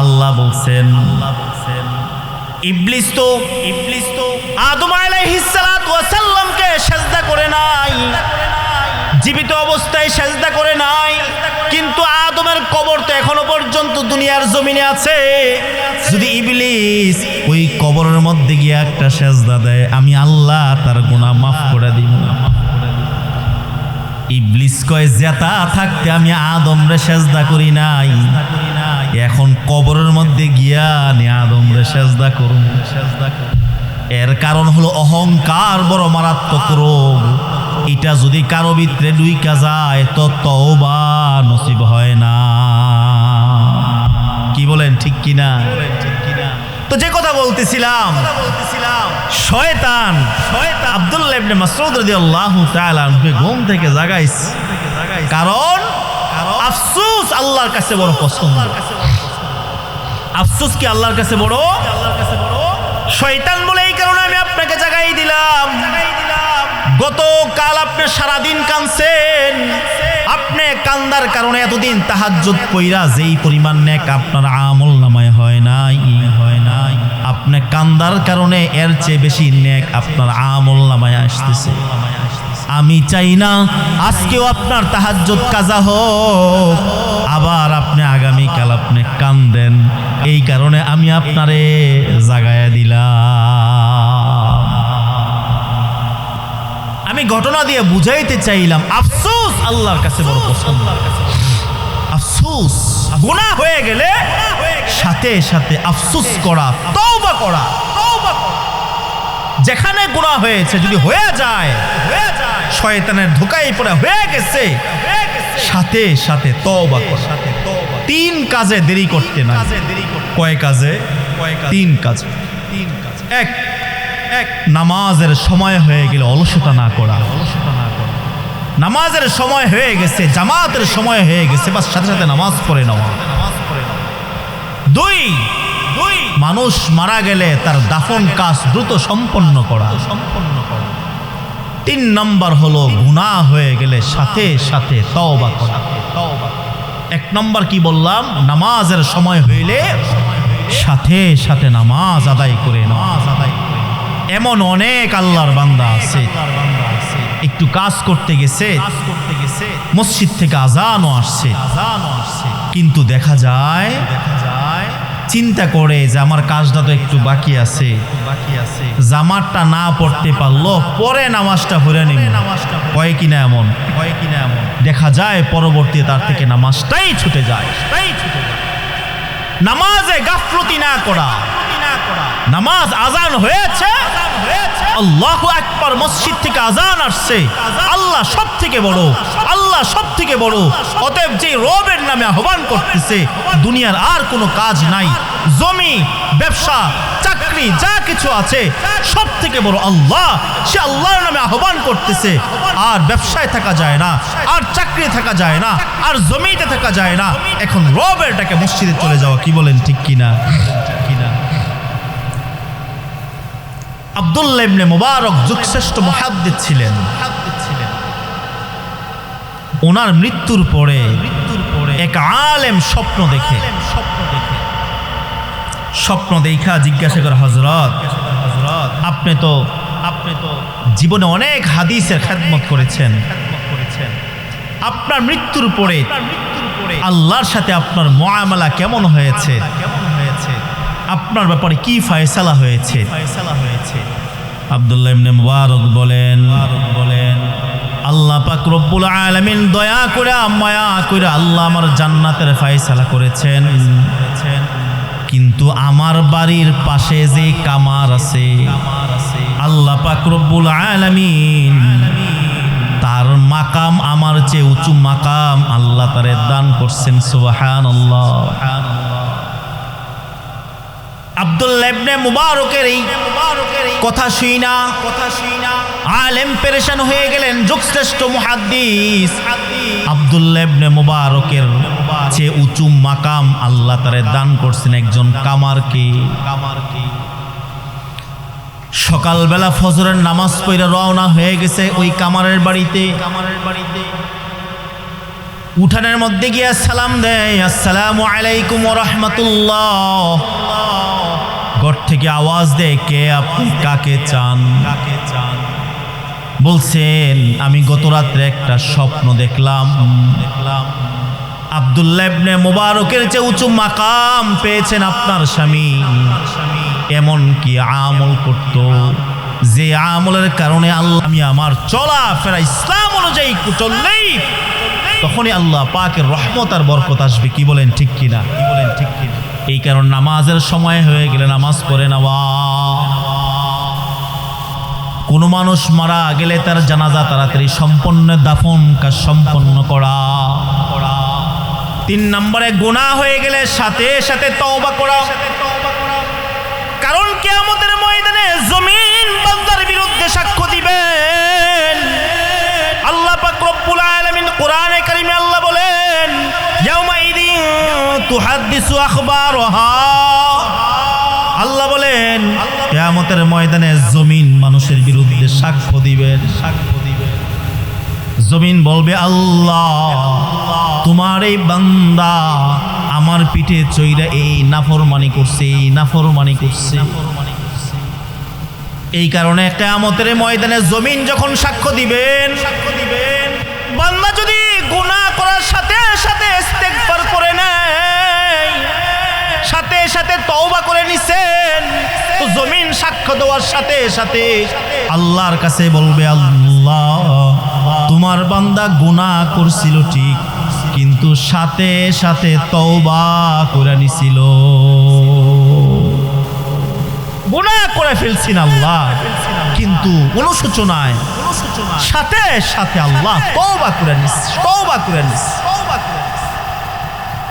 আল্লাহ বলছেন, ইবলিস তো আদম আলাইহিস সালাতু ওয়াসাল্লামকে সিজদা করে নাই, জীবিত অবস্থায় সিজদা করে নাই, কিন্তু আদমের কবর তো এখনো পর্যন্ত দুনিয়ার জমিনে আছে। যদি ইবলিস ওই কবরের মধ্যে গিয়ে একটা সিজদা দেয়, আমি আল্লাহ তার গুনাহ মাফ করে দিব। ইবলিস কয়, জেতা থাকতে আমি আদমরে সিজদা করি নাই, এখন কবরের মধ্যে গিয়া নি আদমরে সিজদা করুন। এর কারণ হলো অহংকার বড় মারাত্মক রোগ। এটা যদি কারো ভিতরে ঢুইকা যায় তো তওবা নসিব হয় না। কি বলেন, ঠিক কিনা? তো যে কথা বলতেছিলাম, শয়তান আব্দুল্লাহ ইবনে মাসউদ রাদিয়াল্লাহু তাআলা আনহু ঘুম থেকে জাগাইছে, কারণ আফসোস আল্লাহর কাছে বড় পছন্দ। আফসোস কি আল্লাহর কাছে বড়? শয়তান বলে, এই কারণে আমি আপনাকে জাগাই দিলাম। গতকাল আপনি সারাদিন কাঁদছেন, আপনি কান্দার কারণে এতদিন তাহাজ্জুদ পইরা যেই পরিমাণ নেক আপনার আমল নামায় হয় নাই, আপনি কান্দার কারণে এর চেয়ে বেশি নেক আপনার আমল নামায় আসতেছে। আমি চাই না আজকেও আপনার তাহাজ্জুদ কাজা হোক, আবার আপনি আগামীকাল আপনি কান্দেন। এই কারণে আমি আপনারে জাগায়া দিলাম। আমি ঘটনা দিয়ে বুঝাইতে চাইলাম, আফসোস আল্লাহর কাছে বড় পছন্দ। আফসোস গুনাহ হয়ে গেলে সাথে সাথে আফসোস করা, তওবা করা। যেখানে গুনাহ হয়েছে যদি হয়ে যায়, শয়তানের ধোঁকায় পড়ে হয়ে গেছে, সাথে সাথে তওবা করা। তিন কাজে দেরি করতে না। কয় কাজে? তিন কাজে। এক, নামাজের সময় হয়ে গেলে অলসতা না করা। নামাজের সময় হয়ে গেছে, জামাতের সময় হয়ে গেছে, বাস সাথে সাথে নামাজ পড়ে নেওয়া। দুই, মানুষ মারা গেলে তার দাফন কাজ দ্রুত সম্পন্ন করা। তিন নম্বর হলো গুনাহ হয়ে গেলে সাথে সাথে তওবা করা। এক নম্বর কি বললাম? নামাজের সময় হইলে সাথে সাথে নামাজ আদায় করে নেওয়া। এমন অনেক আল্লাহর বান্দা আছে, একটু কাজ করতে গেছে, মসজিদ থেকে আজানও আসছে, কিন্তু দেখা যায় চিন্তা করে যে আমার কাজটা তো একটু বাকি আছে, জামাতটা না পড়তে পারলো, পরে নামাজটা পড়ে নিব। হয় কিনা এমন? দেখা যায় পরবর্তীতে তার থেকে নামাজটাই ছুটে যায়। নামাজে গাফলতি না করা। নামাজ আজান হয়েছে, আল্লাহু আকবার, মসজিদ থেকে আজান আসছে, আল্লাহ সব থেকে বড়, আল্লাহ সব থেকে বড়। অতএব যে রবের নামে আহ্বান করতেছে, দুনিয়ার আর কোনো কাজ নাই, জমি, ব্যবসা, চাকরি, যা কিছু আছে সব থেকে বড় আল্লাহ। সে আল্লাহর নামে আহ্বান করতেছে। আর ব্যবসায় থাকা যায় না, আর চাকরি থাকা যায় না, আর জমিতে থাকা যায় না, এখন রবের ডাকে মসজিদে চলে যাওয়া। কি বলেন, ঠিক কিনা? আব্দুল্লাহ ইবনে মুবারক যুগশ্রেষ্ঠ মুহাদ্দিস ছিলেন। ওনার মৃত্যুর পরে এক আলেম স্বপ্ন দেখা জিজ্ঞাসা করে, হযরত আপনি তো জীবনে অনেক হাদিসের খেদমত করেছেন, আপনার মৃত্যুর পরে আল্লাহর সাথে আপনার মুআমালা কেমন হয়েছে, আপনার ব্যাপারে কি ফয়সালা হয়েছে? আব্দুল্লাহ ইবনে মুবারক বলেন, আল্লাহ পাক রব্বুল আলামিন দয়া করে মায়া করে আল্লাহ আমার জান্নাতের ফয়সালা করেছেন, কিন্তু আমার বাড়ির পাশে যে কামার আছে আল্লাহ পাক রব্বুল আলামিন তার মাকাম আমার চেয়ে উঁচু মাকাম আল্লাহ তারে দান করছেন। সুবহানাল্লাহ। আব্দুল্লাহ ইবনে মুবারকের এই কথা শুইনা আলেম পেরেশান হয়ে গেলেন। যুগশ্রেষ্ঠ মুহাদ্দিস আব্দুল্লাহ ইবনে মুবারকের চেয়ে উঁচু মাকাম আল্লাহ তারে দান করছেন একজন কামারকে। সকালবেলা ফজরের নামাজ পড়ে রওনা হয়ে গেছে ওই কামারের বাড়িতে। উঠানের মধ্যে গিয়ে সালাম দেয়, আসসালামু আলাইকুম ওয়া রাহমাতুল্লাহ। ঘর থেকে আওয়াজ দেয়, কে আপনি, কাকে চান? বলছেন, আমি গত রাত্রে একটা স্বপ্ন দেখলাম আব্দুল্লাহ ইবনে মুবারকের চেয়ে উঁচু মাকাম পেয়েছেন আপনার স্বামী। এমন কি আমল করত যে আমলের কারণে আল্লাহ আমি আমার চলাফেরা ইসলাম অনুযায়ী চললেই তখনই আল্লাহ পাকের রহমত আর বরকত আসবে। কি বলেন ঠিক কিনা? এই কারণ নামাজের সময় হয়ে গেলে নামাজ পড়ে নেওয়া। কোনো মানুষ মারা গেলে তার জানাজা তাড়াতাড়ি সম্পন্ন, দাফন কাজ সম্পন্ন করা। 3 নম্বরে গুনাহ হয়ে গেলে সাথে সাথে তওবা করা। কারণ কিয়ামতের ময়দানে জমিন বান্দার বিরুদ্ধে সাক্ষ্য দিবেন। আল্লাহ পাক রব্বুল আলামিন কোরআনে কারিমে আল্লাহ বলেন, ইয়াউমাইদিন তুহাদ্দিসু আখবারহা। আল্লাহ বলেন কিয়ামতের ময়দানে জমিন মানুষের বিরুদ্ধে সাক্ষ্য দিবেন। জমিন বলবে, আল্লাহ তোমার এই বান্দা আমার পিঠে চইরা এই নাফরমানি করছে, এই কারণে কিয়ামতের ময়দানে জমিন যখন সাক্ষ্য দিবেন, বান্দা যদি গুনাহ করার সাথে সাথে ইস্তেগফার করে নেয়, সাথে সাথে তওবা করে নিছেন, তো জমিন সাক্ষ্য দেওয়ার সাথে সাথে আল্লাহর কাছে বলবে, আল্লাহ তোমার বান্দা গুনাহ করছিল ঠিক, কিন্তু সাথে সাথে তওবা করে নিছিল। গুনাহ করে ফেলছেন আল্লাহ, কিন্তু অনুশোচনায় সাথে সাথে আল্লাহ তওবা করে নিস।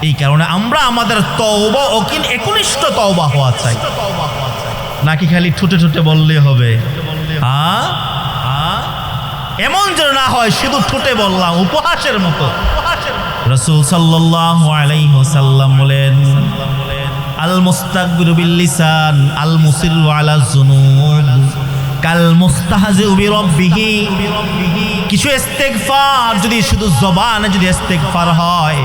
এই কারণে আমরা আমাদের তওবা একনিষ্ঠ তওবা হওয়া চাই, নাকি খালি ঠুটে ঠুটে বললে হবে? এমন যেন না হয় শুধু ঠুটে বললাম উপহাসের মতো। রাসূল সাল্লাল্লাহু আলাইহি ওয়াসাল্লাম বলেন, আল মুস্তাকবিরু বিল লিসান আল মুসিররু আলা যুনুব কাল মুস্তাহজিউ বিরাব্বিহি। কিছু ইস্তেগফার যদি শুধু জবানে যদি ইস্তেগফার হয়,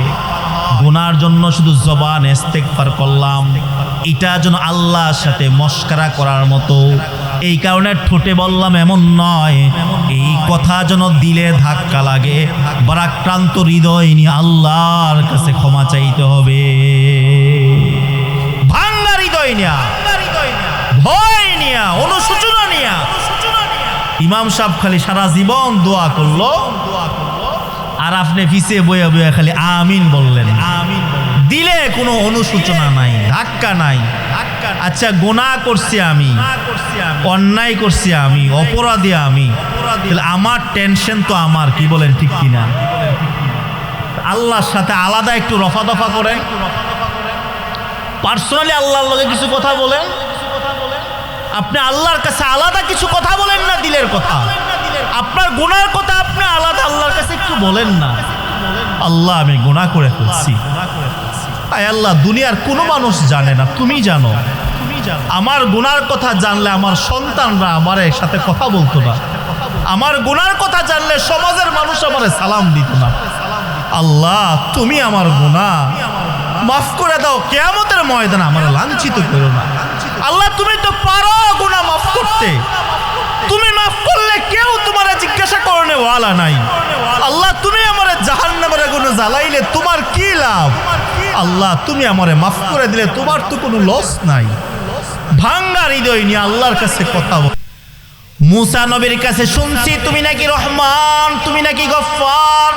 গুনার জন্য শুধু জবানে ইস্তেগফার করলাম, এটা যেন আল্লাহর সাথে মস্করা করার মতো। এই কারণে ঠোঁটে বললাম এমন নয়, এই কথা যেন দিলে ধাক্কা লাগে, ভারাক্রান্ত হৃদয় নিয়ে আল্লাহর কাছে ক্ষমা চাইতে হবে। ভাঙ্গা হৃদয় নিয়া, ভয় নিয়া, অনুশোচনা নিয়া। ইমাম সাহেব খালি সারা জীবন দোয়া করলো, আর আপনি পিছে বইয়া বইয়া খালি আমিন বললেন। দিলে কোনো অনুশোচনা নাই, ধাক্কা নাই। আচ্ছা, গুনাহ করছি আমি, অন্যায় করছি আমি, অপরাধী আমি, তাহলে আমার টেনশন তো আমার। কি বলেন ঠিক কিনা? আল্লাহর সাথে আলাদা একটু রফা দফা করেন, পার্সোনালি আল্লাহর লগে কিছু কথা বলেন। আপনি আল্লাহর কাছে আলাদা কিছু কথা বলেন না, দিলের কথা, আপনার গুনার কথা আপনি আলাদা আল্লাহর কাছে একটু বলেন না। আল্লাহ আমি গুনাহ করে ফেলছি, আয় আল্লাহ দুনিয়ার কোনো মানুষ জানে না, তুমি জানো, আমার গুনার কথা জানলে আমার সন্তানরা আমার সাথে কথা বলতো না, আমার গুনার কথা জানলে সমাজের মানুষ আমারে সালাম দিত না। আল্লাহ তুমি আমার গুনাহ মাফ করে দাও, কিয়ামতের ময়দানে আমার লাঞ্ছিত করো না। আল্লাহ তুমি তো পারো গুনাহ মাফ করতে, তুমি মাফ করলে কেউ তোমারে জিজ্ঞাসা করনে ওয়ালা নাই। আল্লাহ তুমি আমারে জাহান্নামের আগুনে জ্বালাইলে তোমার কি লাভ? আল্লাহ তুমি আমারে মাফ করে দিলে তোমার তো কোনো লস নাই। ভাঙ্গা হৃদয় নিয়ে আল্লাহর কাছে কথা বল। মুসা নবীর কাছে শুনছি তুমি নাকি রহমান, তুমি নাকি গফফার।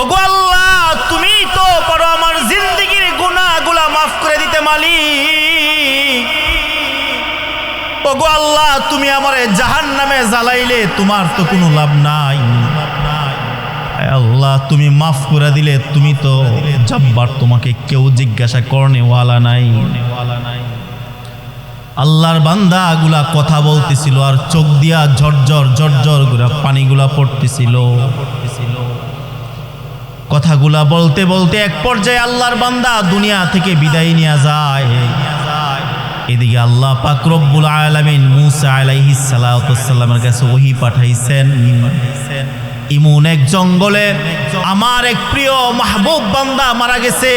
ওগো আল্লাহ তুমি তো পারো আমার জিন্দেগির গুনাহগুলা মাফ করে দিতে মালিক। ওগো আল্লাহ তুমি আমারে জাহান্নামে জ্বালাইলে তোমার তো কোনো লাভ নাই। আল্লাহ তুমি মাফ করে দিলে তুমি তো জব্বার, তোমাকে কেউ জিজ্ঞাসা করনে ওয়ালা নাই। আল্লাহর বান্দাগুলা কথা বলতেছিল আর চোখ দিয়া ঝরঝর ঝরঝর করে পানিগুলা পড়তেছিল। কথাগুলা বলতে বলতে এক পর্যায়ে আল্লাহর বান্দা দুনিয়া থেকে বিদায় নিয়ে যায়। এদিকে আল্লাহ পাক রব্বুল আলামিন মুসা আলাইহিস সালাতু ওয়াস সালামের কাছে ওহী পাঠাইছেন, ইমন এক জঙ্গলে আমার এক প্রিয় মাহবুব বান্দা মারা গেছে,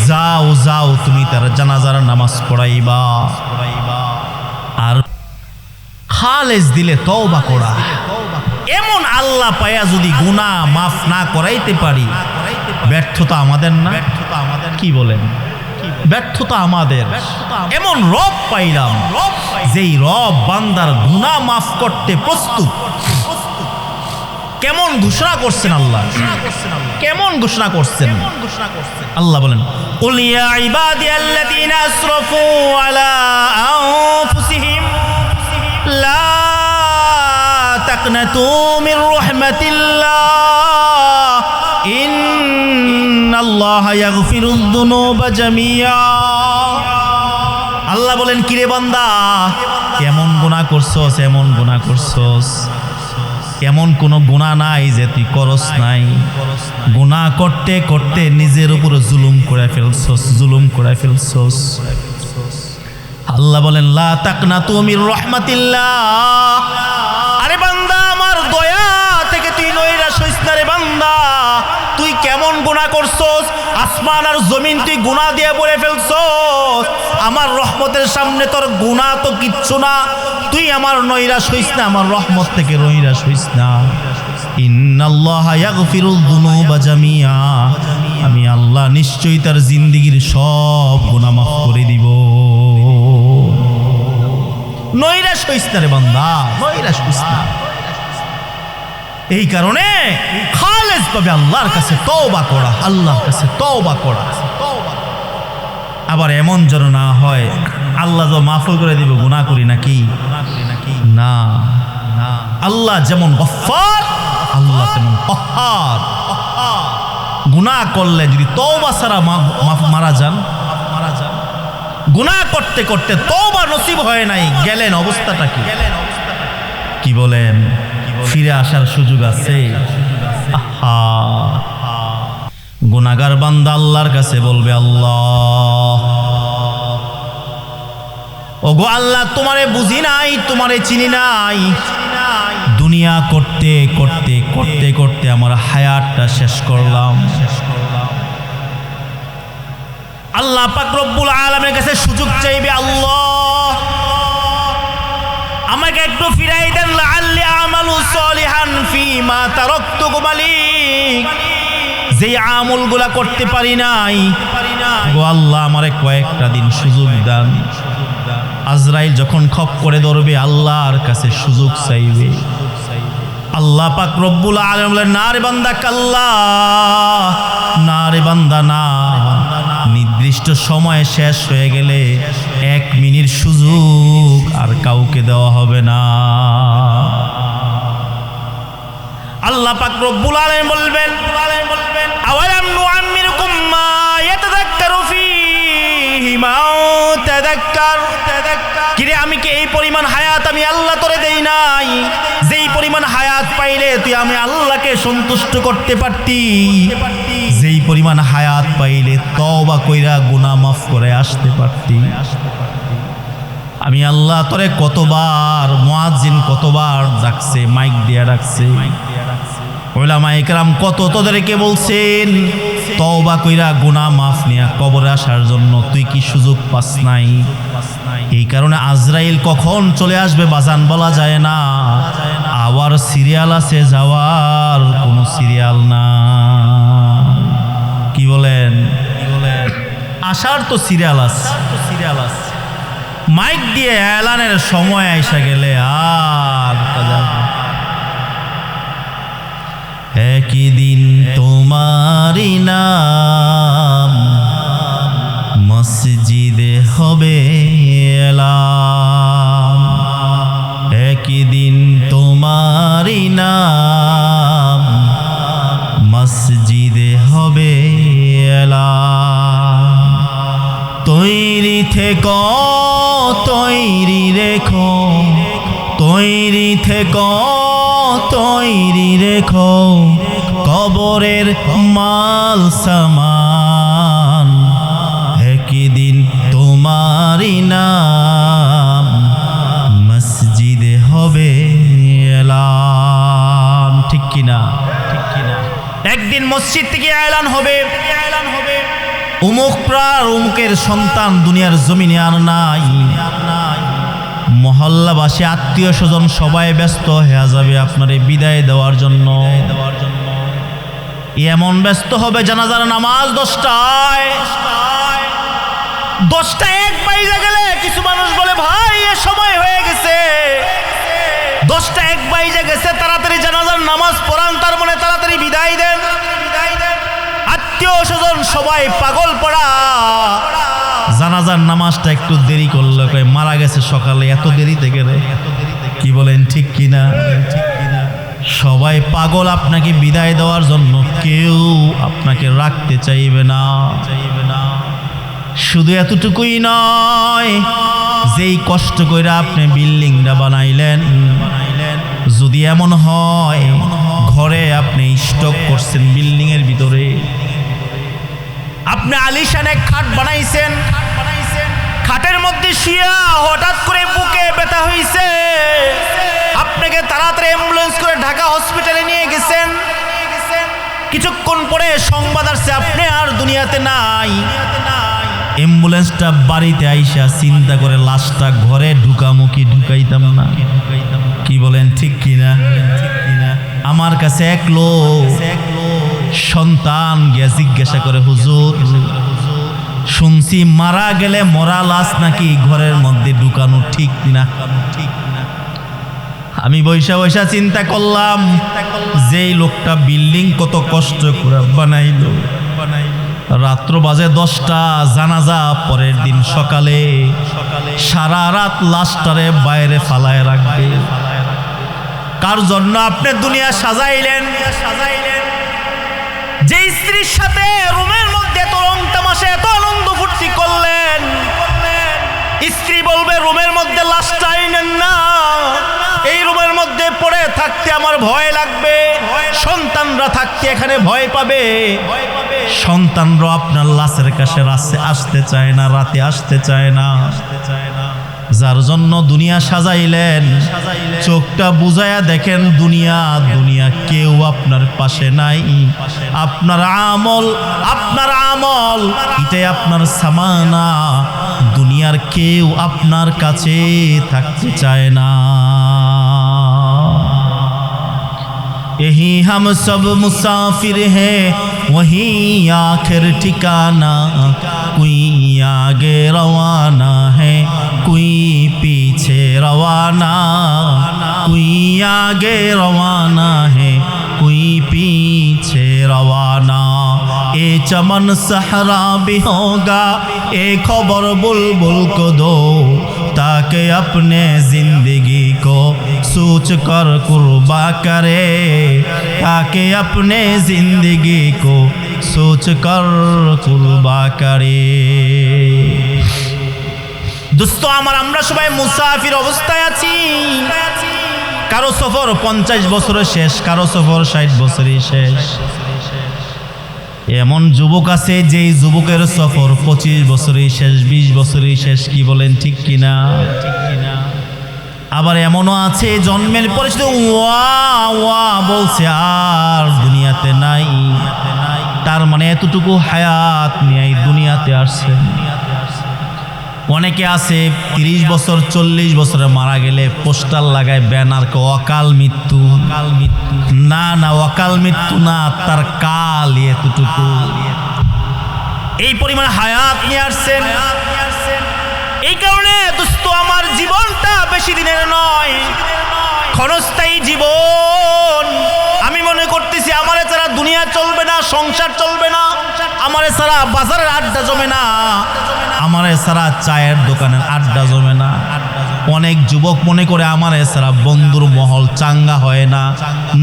যাও যাও তুমি তার জানাজার নামাজ পড়াইবা আর খালেস দিলে তওবা করা। এমন আল্লাহ পায়া যদি গুনাহ মাফ না করাইতে পারি, ব্যর্থতা আমাদের না? কি বলেন? ব্যর্থতা আমাদের। এমন রব পাইলাম যেই রব বান্দার গুনাহ মাফ করতে প্রস্তুত। কেমন ঘোষণা করছেন আল্লাহ, কেমন ঘোষণা করছেন আল্লাহ বলেন, কুল ইয়া ইবাদিয়াল্লাযীনা আসরাফু আলা আনফুসিহিম লা তাকনাতু মির রাহমাতিল্লাহ ইন্নাল্লাহা ইয়াগফিরুয যুনুবা জামিআ। আল্লাহ বলেন কিরে বান্দা কেমন গুনাহ করছস, এমন গুনাহ করছস, এমন কোনো গুনাহ নাই যে তুই করস নাই। গুনাহ করতে করতে নিজের উপরে জুলুম করে ফেলছস, জুলুম করে ফেলছস। আল্লাহ বলেন লা তাকনাতু মির রাহমাতিল্লাহ। আরে বান্দা আমার দয়া থেকে তুই নৈরাশ হইস না রে বান্দা। তুই কেমন গুনাহ করছস, আসমান আর জমিন তুই গুনাহ দিয়ে ভরে ফেলছস। আমার রহমতের সামনে তোর গুনাহ তো কিচ্ছু না। তুই আমার নৈরাশ হইস না, আমার রহমত থেকে নৈরাশ হইস না। ইন্নাল্লাহা ইয়াগফিরুয যুনুবা জামিআ। আমি আল্লাহ নিশ্চয়ই তার জিন্দেগীর সব গুনাহ মাফ করে দিব। নৈরাশ হইস না রে বান্দা, নৈরাশ হইস না। এই কারণে খালেস ভাবে আল্লাহর কাছে তওবা করা, আল্লাহর কাছে তওবা করা। আবার এমন যেন না হয় আল্লাহ তো মাফ করে দিব, গুনাহ করি নাকি? না, আল্লাহ যেমন গফফার আল্লাহ তেমন কহ্হার। গুনাহ করলে যদি তওবা ছাড়া মারা যান, গুনাহ করতে করতে তওবা নসিব হয় নাই, গেলেন অবস্থাটা কি? কি বলেন? ফিরে আসার সুযোগ আছে? আহা, গুনাহগার বান্দা আল্লাহর কাছে বলবে, আল্লাহ ওগো আল্লাহ তোমারে বুঝি নাই, তোমারে চিনি নাই। দুনিয়া করতে করতে করতে করতে আমার হায়াতটা শেষ করলাম। আল্লাহ পাক রব্বুল আলামিনের কাছে সুযোগ চাইবে, আল্লাহ আমাকে একটু ফিরাই দেন, লাআল্লি আমালু সলিহান ফীমা তারাকতু মালিক। যে আমলগুলা করতে পারি নাই, গো আল্লাহ আমারে কয়েকটা দিন সুযোগ দান। আজরাইল যখন খপ করে ধরবে আল্লাহর কাছে সুযোগ চাইবে। আল্লাহ পাক রব্বুল আলামিন বলেন, না রে বান্দা কাল্লা, না রে বান্দা না। নির্দিষ্ট সময় শেষ হয়ে গেলে 1 মিনিট সুযোগ আর কাউকে দেওয়া হবে না। আল্লাহ পাক রব্বুল আলামিন বলবেন, আওয়ালাম নুআম্মিরকুম মা ইয়াতাযাক্কারু ফীহি মান তাযাক্কার। কিরে আমি কি এই পরিমাণ হায়াত আমি আল্লাহ তোরে দেই নাই? যেই পরিমাণ হায়াত পাইলে তুই আমি আল্লাহকে সন্তুষ্ট করতে পারতি, যেই পরিমাণ হায়াত পাইলে তওবা কইরা গুনাহ মাফ করে আসতে পারতি। আমি আল্লাহ তোরে কতবার মুয়াজ্জিন কতবার ডাকছে, মাইক দিয়া ডাকছে, উলামায়ে কেরাম কত তোদেরকে বলছেন তওবা কইরা গুনাহ মাফ নিয়া কবরে আসার জন্য, তুই কি সুযোগ পাস নাই? এই কারণে আজরাইল কখন চলে আসবে বাজান বলা যায় না। আবার সিরিয়াল আছে, যাওয়ার কোনো সিরিয়াল না। কি বলেন? আসার তো সিরিয়াল আছে। মাইক দিয়ে এলানের সময় আইসা গেলে আর একই দিন তোমারি নাম মসজিদে হবে এলাম, একই দিন তোমারি নাম মসজিদে হবে এলাম। তৈরি থেকো তৈরি রেখো, তৈরি থেকো তৈরি রেখো কবরের মাল সামান, একই দিন তোমারি নাম মসজিদে হবে এলান। ঠিক কিনা? একদিন মসজিদ থেকে এলান হবে, উমুক প্রার উমুকের সন্তান দুনিয়ার জমিনে আর নাই। মহল্লাবাসী আত্মীয় স্বজন সবাই ব্যস্ত হয়ে যাবে আপনারে বিদায় দেওয়ার জন্য। এমন ব্যস্ত হবে জানাজার নামাজ 10টায়, 10টা 1 বাইজে গেলে কিছু মানুষ বলে ভাই এ সময় হয়ে গেছে, 10টা 1 বাইজে গেছে, তাড়াতাড়ি জানাজার নামাজ পড়ান, তার মানে তাড়াতাড়ি বিদায় দেন। আত্মীয় স্বজন সবাই পাগল পড়া, জানাজার নামাজটা একটু দেরি করলে কয় মারা গেছে সকালে, এত দেরিতে গেলে। কি বলেন ঠিক কিনা? সবাই পাগল আপনাকে বিদায় দেওয়ার জন্য, কেউ আপনাকে রাখতে চাইবে না। শুধু এতটুকুই নয়, যেই কষ্ট করে আপনি বিল্ডিংটা বানাইলেন, যদি এমন হয় ঘরে আপনি স্টক করছেন বিল্ডিং এর ভিতরে, আপনি আলিশান এক খাট বানাইছেন, খাটের মধ্যে শুয়া হঠাৎ করে বুকে ব্যথা হইছে, আপনাকে তাড়াতাড়ি অ্যাম্বুলেন্স করে ঢাকা হসপিটালে নিয়ে গেছেন। কিছুক্ষণ পরে সংবাদ আসছে আপনি আর দুনিয়াতে নাই। অ্যাম্বুলেন্সটা বাড়িতে আইসা চিন্তা করে লাশটা ঘরে ঢুকামুখী ঢুকাইতাম না। কি বলেন ঠিক কিনা? আমার কাছে এক লোক সন্তান গিয়া জিজ্ঞাসা করে, হুজুর শুনছি মারা গেলে মরা লাশ নাকি ঘরের মধ্যে ঢুকানো ঠিক কিনা? আমি বৈশা বৈশা চিন্তা করলাম, যেই লোকটা বিল্ডিং কত কষ্ট করে বানাইলো, রাত্র বাজে 10টা, জানাজা পরের দিন সকালে, সারা রাত লাশটারে বাইরে ফালায় রাখবে। কার জন্য আপনি দুনিয়া সাজাইলেন? যে স্ত্রীর সাথে রুমের মধ্যে এত রং তামাশা এত আনন্দ ফুর্তি করলেন, স্ত্রী বলবে রুমের মধ্যে লাশটা আইনেন না, এই রুমের মধ্যে পড়ে থাকতে আমার ভয় লাগবে, সন্তানরা থাকতে এখানে ভয় পাবে। সন্তানরা আপনার লাশের কাছে আসতে চায় না, রাতে আসতে চায় না। যার জন্য দুনিয়া সাজাইলেন, চোখটা বুঝায়া দেখেন দুনিয়া কেউ আপনার পাশে নাই। আপনার আমল এটাই আপনার সামানা, দুনিয়ার কেউ আপনার কাছে থাকতে চায় না। यही हम सब मुसाफिर हैं, वही आखिर ठिकाना, कोई आगे रवाना है, कोई पीछे रवाना, कोई आगे रवाना है, कोई पीछे रवाना। ए चमन सहरा भी होगा, ए खबर बुलबुल को दो, ताकि अपने जिंदगी को सोच कर कुर्बा करे, ताकि अपने जिंदगी को सोच कर कुर्बा करे। दोस्त আমার আমরা সবাই মুসাফির অবস্থায় আছি। কারো সফর 50 বছরে শেষ, কারো সফর 60 বছরে শেষ। এমন যুবক আছে যেই যুবকের সফর 25 বছরই শেষ, 20 বছরই শেষ। কি বলেন ঠিক কিনা? আবার এমনও আছে জন্মের পরে শুধু ওয়া ওয়া বলছে আর দুনিয়াতে নাই। তার মানে এতটুকু হায়াত নিয়ে এই দুনিয়াতে আসছে। অনেকে আছে 30 বছর 40 বছরে মারা গেলে পোস্টার লাগায়, ব্যানার, অকাল মৃত্যু। না না, অকাল মৃত্যু না, তার কাল এতটুকু। এই পরিমাণ হায়াত নিয়ে আসছেন। এই কারণে দোস্ত, আমার জীবনটা বেশি দিনের নয়, ক্ষণস্থায়ী জীবন। আমি মনে করতেছি আমারে ছাড়া দুনিয়া চলবে না, সংসার চলবে না, আমারে ছাড়া বাজারের আড্ডা জমে না, আমারে ছাড়া চায়ের দোকানের আড্ডা জমে না। অনেক যুবক মনে করে আমারে ছাড়া বন্ধুর মহল চাঙ্গা হয় না।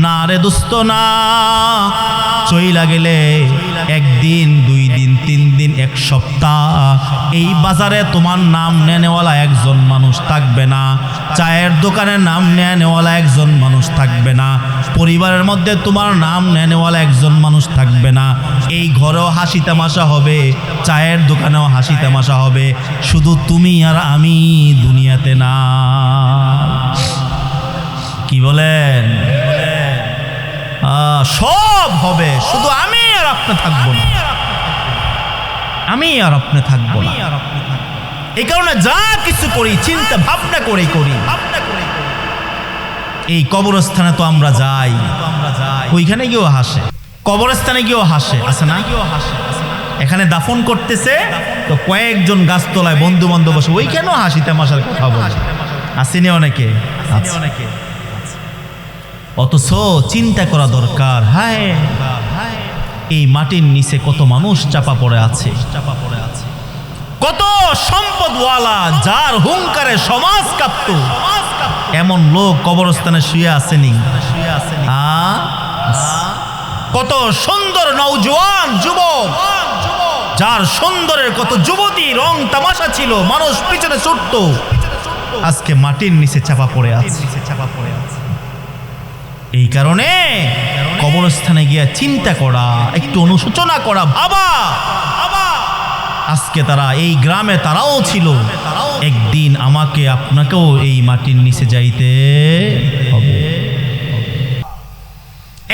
না রে দোস্ত না, চইলা গেলে একদিন, 2 দিন, 3 দিন, 1 সপ্তাহ এই বাজারে তোমার নাম নেওয়ালা একজন মানুষ থাকবে না, চায়ের দোকানের নাম নেওয়ালা একজন মানুষ থাকবে না, পরিবারের মধ্যে তোমার নাম নেওয়ালা একজন মানুষ থাকবে না। এই ঘরেও হাসি তামাশা হবে, চায়ের দোকানেও হাসি তামাশা হবে, শুধু তুমি আর আমি দুনিয়াতে না। কি বলেন? সব হবে, শুধু আমি আর আপনি থাকবো না, আমি আর আপনি থাকবো না। এই কারণে যা কিছু করি চিন্তা ভাবনা করে করি। এই কবরস্থানে তো আমরা যাই, ওইখানে গিয়েও হাসে, কবরস্থানে গিয়েও হাসে, আছে না? এখানে দাফন করতেছে তো কয়েকজন গাছতলায় বন্ধু বান্ধব বসে, ওইখানেও হাসি তামাশার কথা বলে, আসেনি অনেকে। অথচ চিন্তা করা দরকার, হায় এই মাটির নিচে কত মানুষ চাপা পড়ে আছে, কত সম্পদওয়ালা যার হুঙ্কারে সমাজ কাঁপত, এমন লোক কবরস্থানে শুয়ে আসেনি। কত সুন্দর নওজোয়ান যুবক, যার সুন্দরের কত যুবতী রং তামাশা ছিল, মানুষ পিছনে ছুটত, আজকে মাটির নিচে চাপা পড়ে আছে। এই কারণে কবরস্থানে গিয়ে চিন্তা করা, একটু অনুশোচনা করা, ভাবা আজকে তারা এই গ্রামে তারাও ছিল, একদিন আমাকে আপনাকেও এই মাটির নিচে যাইতে হবে।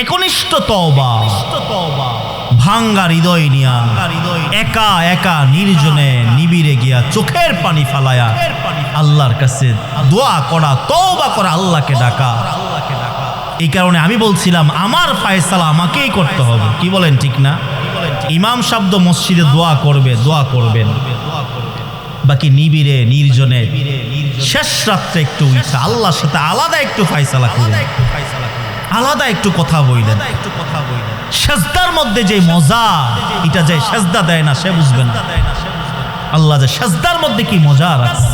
একনিষ্ঠ তওবা, ভাঙ্গা হৃদয় নিয়া একা একা নির্জনে নিবিড়ে গিয়া চোখের পানি ফালায়া আল্লাহর কাছে দোয়া করা, তওবা করা, আল্লাহকে ডাকা। এই কারণে আমি বলছিলাম আমার ফায়সালা আমাকেই করতে হবে। কি বলেন ঠিক না? ইমাম শব্দ মসজিদে দোয়া করবেন, বাকি নিবিড়ে নির্জনে শেষ রাত্রে একটু উঠা আল্লাহর সাথে আলাদা একটু ফায়সালা করবেন, আলাদা একটু কথা বললেন। সেজদার মধ্যে যে মজা, এটা যে সেজদা দেয় না সে বুঝবেন না। আল্লাহ যে সেজদার মধ্যে কি মজা রাখছে,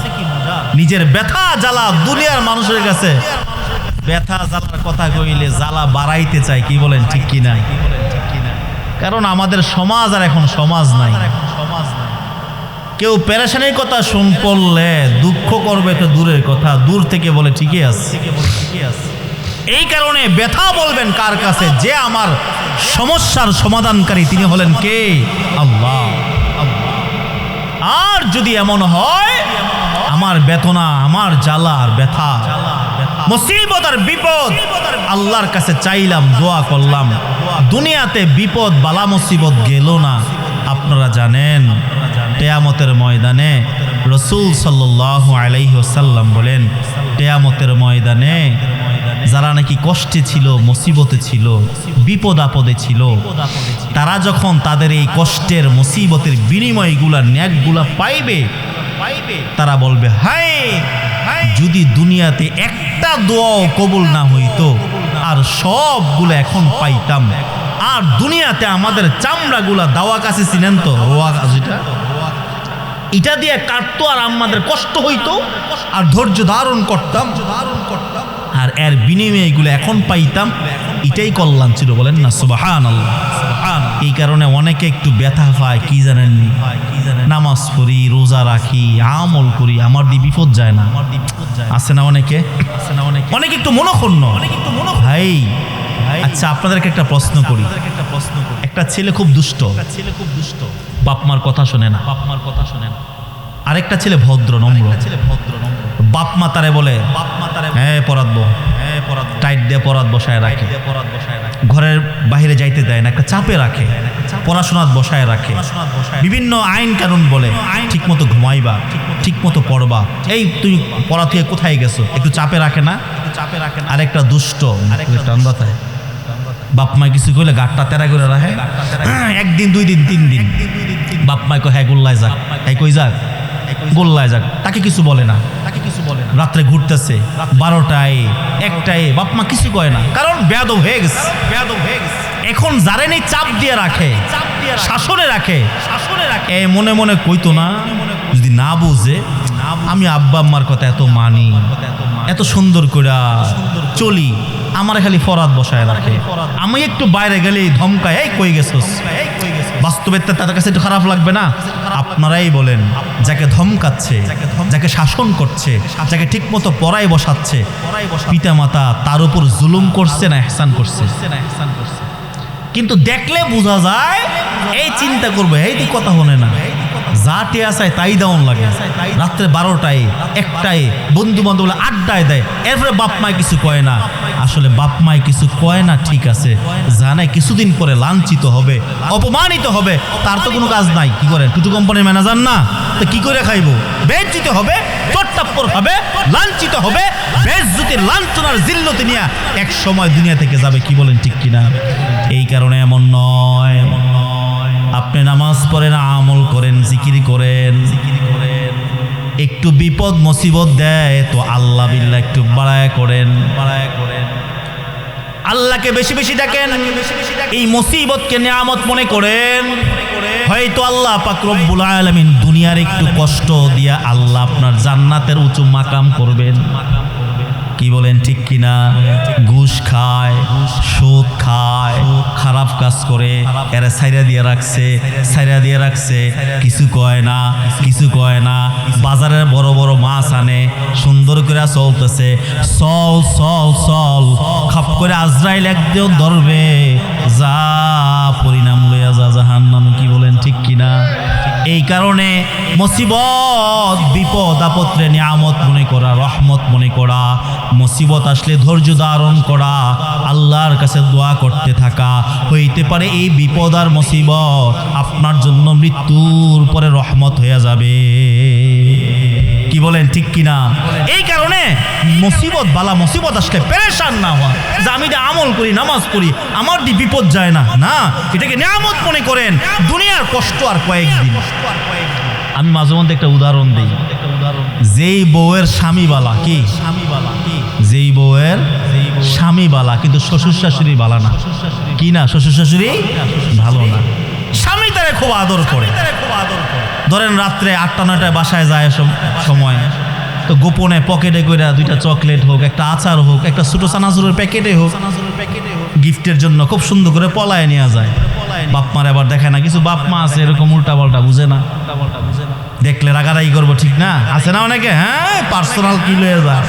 নিজের ব্যথা জ্বালা দুনিয়ার মানুষের কাছে ব্যথা জ্বালার কথা কইলে জ্বালা বাড়াইতে চায়। কি বলেন ঠিক কিনা? কারণ আমাদের সমাজ আর এখন সমাজ নাই। কেউ পেরেশানির কথা শুন পড়লে দুঃখ করবে তো দূরের কথা, দূর থেকে বলে ঠিকই আছে। এই কারণে ব্যথা বলবেন কার কাছে? যে আমার সমস্যার সমাধানকারী, তিনি হলেন কে? আল্লাহ। আর যদি এমন হয় আমার বেদনা, আমার জ্বালা আর ব্যথা, মুসিবত আর বিপদ আল্লাহর কাছে চাইলাম, দোয়া করলাম, দুনিয়াতে বিপদ বালা মুসিবত গেল না। আপনারা জানেন কিয়ামতের ময়দানে রাসূল সাল্লাল্লাহু আলাইহি ওয়াসাল্লাম বলেন, কিয়ামতের ময়দানে যারা নাকি কষ্টে ছিল, মুসিবতে ছিল, বিপদ আপদে ছিল, তারা যখন তাদের এই কষ্টের মুসিবতের বিনিময়গুলা ন্যাকগুলা পাইবে, তারা বলবে, হায় যদি দুনিয়াতে একটা দোয়াও কবুল না হইতো আর সবগুলো এখন পাইতাম, আর দুনিয়াতে আমাদের চামড়াগুলা দাওয়া কাছে ছিলেন তো, রোয়া যেটা, এটা দিয়ে কাটতো আর আমাদের কষ্ট হইতো আর ধৈর্য ধারণ করতাম, আর এর বিনিময়ে এগুলো এখন পাইতাম, এটাই কল্যাণ ছিল। বলেন না সুবহানাল্লাহ। এই কারণে অনেকে একটু ব্যথা পায়, কি জানেননি? নামাজ পড়ি, রোজা রাখি, আমল করি, আমার দিয়ে বিপদ যায় না। আছে না অনেকে? অনেকে একটু মনক্ষুণ্ণ, ভাই আচ্ছা আপনাদেরকে একটা প্রশ্ন করি, একটা ছেলে খুব দুষ্ট, বাপ মার কথা শোনে না, আরেকটা ছেলে ভদ্র নম্র, বাপ মা তারে বলে হ্যাঁ পড়াতবো, টাইট দিয়ে পড়াত বসায় রাখে, ঘরের বাইরে যাইতে দেয় না, একটা চাপে রাখে, পড়াশোনাত বসায় রাখে, বিভিন্ন আইন কানুন বলে ঠিক মতো ঘুমাইবা, ঠিক মতো পড়বা, এই তুই পড়া থেকে কোথায় গেছো, একটু চাপে রাখে না। আরেকটা দুষ্ট, বাপ মা কিছু কইলে গাটটা তেরা করে রাখে, একদিন 2 দিন 3 দিন বাপ মা কয় হ্যাঁ গোল্লায় যাক, হ্যাঁ কই যাক গোল্লায় যাক, তাকে কিছু বলে না। রাত্রে ঘুরতেছে 12টায় 1টায়, বাপ মা কিছু কয় না, কারণ বেয়াদব হয়ে গেছে। এখন যারে নেই চাপ দিয়ে রাখে, শাসনে রাখে, এ মনে মনে কইতো না যদি না বুঝে আমি আব্বা আম্মার কথা এত মানি, এত সুন্দর করে চলি, আমার খালি ফরাত বসায় রাখে, আমি একটু বাইরে গেলেই ধমকায় এই কই গেছস। বাস্তবে তাদের কাছে একটু খারাপ লাগবে না? আপনারাই বলেন, যাকে ধমকাচ্ছে, যাকে শাসন করছে, যাকে ঠিক মতো পড়ায় বসাচ্ছে, পিতা মাতা তার উপর জুলুম করছে না ইহসান করছে? কিন্তু দেখলে বোঝা যায় এই চিন্তা করবে, এই তুই কথা হনে না, যা টিয়া চায় তাই দেওয়ান লাগে, রাত্রে 12টায় 1টায় বন্ধু বান্ধব আড্ডায় দেয়, এরপরে বাপ মায় কিছু কয় না। আসলে বাপ মায় কিছু কয় না ঠিক আছে, জানে কিছুদিন পরে লাঞ্ছিত হবে, অপমানিত হবে, তার তো কোনো কাজ নাই। কি করেন, টুটু কোম্পানির ম্যানেজার না, তো কি করে খাইবো? বেজ্জিত হবে, চট্টাপ্পর হবে, লাঞ্ছিত হবে, বেজ্জতির লাঞ্ছনার জিল্লতি নিয়ে এক সময় দুনিয়া থেকে যাবে। কি বলেন ঠিক কিনা? এই কারণে এমন নয়, আপনি নামাজ পড়েন, আমল করেন, জিকির করেন, একটু বিপদ মুসিবত দেয় তো আল্লাহ বিল্লাহ একটু বাড়ায় করেন, আল্লাহকে বেশি বেশি ডাকেন, এই মুসিবতকে নিয়ামত মনে করেন। হয়তো আল্লাহ পাক রব্বুল আলামিন দুনিয়ার একটু কষ্ট দিয়া আল্লাহ আপনার জান্নাতের উঁচু মাকাম করবেন। কি বলেন ঠিক কিনা? ঘুষ খায়, সুদ খায়, খারাপ কাজ করে, এরা ছাইরা দিয়ে রাখছে, কিছু কয় না, বাজারের বড় বড় মাছ আনে, সুন্দর করে চলতেছে, চল খাপ করে আজরাইল একদিন ধরবে, যা পরিণাম লইয়া যা জাহান্নামে। কি বলেন ঠিক কিনা? এই কারণে মুসিবত বিপদ আপদে নিয়ামত মনে করা, রহমত মনে করা, মুসিবত আসলে ধৈর্য ধারণ করা, আল্লাহর কাছে দোয়া করতে থাকা, হইতে পারে এই বিপদ আর মুসিবত আপনার জন্য মৃত্যুর পরে রহমত হয়ে যাবে। কি বলেন ঠিক কিনা? এই কারণে মুসিবত বালা মুসিবত আসলে পেরেশান না হওয়া, যে আমি আমল করি, নামাজ পড়ি, আমার দি বিপদ যায় না, না, এটাকে নিয়ামত মনে করেন। দুনিয়ার কষ্ট আর কয়েকদিন। আমি মাঝে মধ্যে একটা উদাহরণ দিই, যেই বউয়ের স্বামী বালা, কি যেই বউয়ের স্বামী বালা কিন্তু শ্বশুর শাশুড়ি বালা না, কি না, শ্বশুর শাশুড়ি ভালো না, স্বামী তারে খুব আদর করে। ধরেন রাত্রে 8টা-9টায় বাসায় যায় সময়, তো গোপনে পকেটে করে 2টা চকলেট হোক, একটা আচার হোক, একটা ছোট চানাচুরের প্যাকেটে হোক, গিফটের জন্য খুব সুন্দর করে পলায় নিয়ে যায়। বাপ মার আবার দেখে না, কিছু বাপ মা আছে এরকম উল্টা পাল্টা বুঝে না, দেখলে রাগারাগি করবো, ঠিক না? আছে না অনেকে, হ্যাঁ পার্সোনাল কি লয়ে যায়,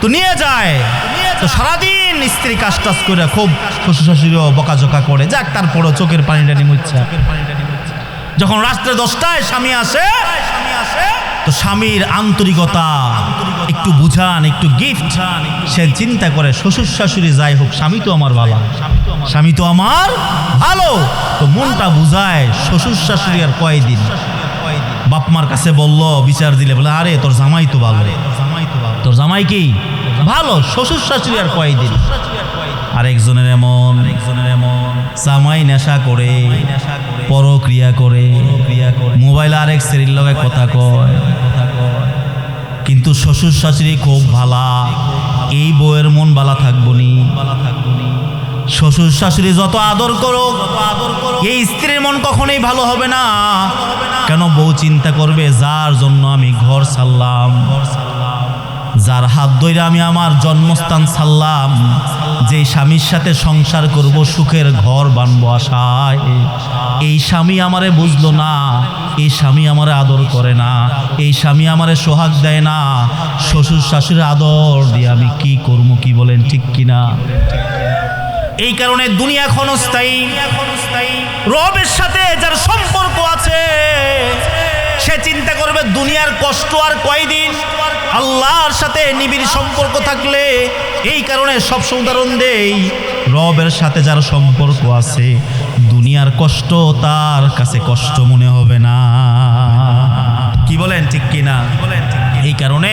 তো নিয়ে যায়, তো সারাদিন স্ত্রী কাজ টাজ করে খুব শ্বশুর শাশুড়িও বকাঝকা করে, যাক তারপরও চোখের পানিটা নিমুচ্ছে। যখন রাত্রে 10টায় স্বামী আসে, তো স্বামীর আন্তরিকতা একটু বুঝান, একটু গিফট, সে চিন্তা করে শ্বশুর শাশুড়ি যাই হোক, স্বামী তো আমার ভালো, তো মনটা বুঝায়। শ্বশুর শাশুড়ি আর কয়দিন, বাপ মার কাছে বললো, বিচার দিলে বলে আরে তোর জামাই তো ভালো, তোর জামাই কি ভালো, শ্বশুর শাশুড়ি আর কয়দিন। আরেকজনের এমন জামাই নেশা করে, পরক্রিয়া করে, মোবাইল আরেক শ্রেণীর লগে কথা কয়, কিন্তু শ্বশুর শাশুড়ি খুব ভালা, এই বউয়ের মন ভালা থাকবো নি। শ্বশুর শাশুড়ি যত আদর করো, এই স্ত্রীর মন কখনোই ভালো হবে না। কেন? বউ চিন্তা করবে, যার জন্য আমি ঘর ছাড়লাম, যার হাত ধরে আমি আমার জন্মস্থান ছাড়লাম, যে স্বামীর সাথে সংসার করব, সুখের ঘর বানবো আশায়, এই স্বামী আমারে বুঝলো না, এই স্বামী আমারে আদর করে না, এই স্বামী আমারে সোহাগ দেয় না, শ্বশুর শাশুড়ির আদর দিয়ে আমি কি করবো? কি বলেন ঠিক কিনা? এই কারণে দুনিয়া ক্ষণস্থায়ী। রবের সাথে যার সম্পর্ক আছে সে চিন্তা করবে দুনিয়ার কষ্ট আর কয়দিন। আল্লাহর সাথে নিবিড় সম্পর্ক থাকলে, এই কারণে সব উদাহরণ দেই, রবের সাথে যার সম্পর্ক আছে দুনিয়ার কষ্ট তার কাছে কষ্ট মনে হবে না। কি বলেন ঠিক কিনা? এই কারণে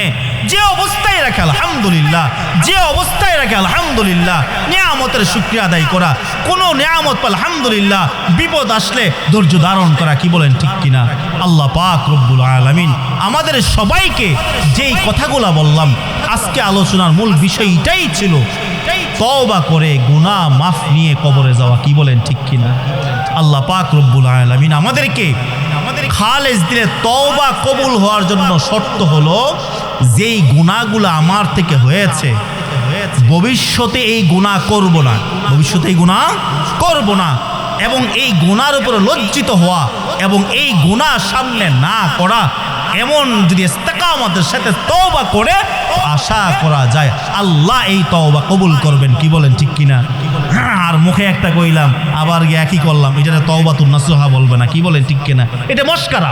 যে অবস্থায় রাখে আলহামদুলিল্লাহ, যে অবস্থায় রাখে আলহামদুলিল্লাহ, নিয়ামতের শুকরিয়া আদায় করা, কোনো নিয়ামত আলহামদুলিল্লাহ, বিপদ আসলে ধৈর্য ধারণ করা। কি বলেন ঠিক কিনা? আল্লাহ পাক রব্বুল আলামিন আমাদের সবাইকে যেই কথাগুলা বললাম, আজকে আলোচনার মূল বিষয় এটাই ছিল, তওবা করে গুনাহ মাফ নিয়ে কবরে যাওয়া। কি বলেন ঠিক কিনা? আল্লাহ পাক রব্বুল আলামিন আমাদেরকে খালেস দিলে তওবা কবুল হওয়ার জন্য শর্ত হলো যেই গুনাহগুলো আমার থেকে হয়েছে ভবিষ্যতে এই গুনাহ করব না, ভবিষ্যতে এই গুনাহ করব না, এবং এই গুনার উপরে লজ্জিত হওয়া এবং এই গুনাহ সামনে না করা, এমন যদি ইস্তেকামতের সাথে তওবা করে আশা করা যায় আল্লাহ এই তওবা কবুল করবেন। কি বলেন ঠিক কিনা? আর মুখে একটা কইলাম আবার গিয়ে একই করলাম, এটা তওবাতুন নাসুহা বলবে না। কি বলেন ঠিক কিনা? এটা মস্কারা।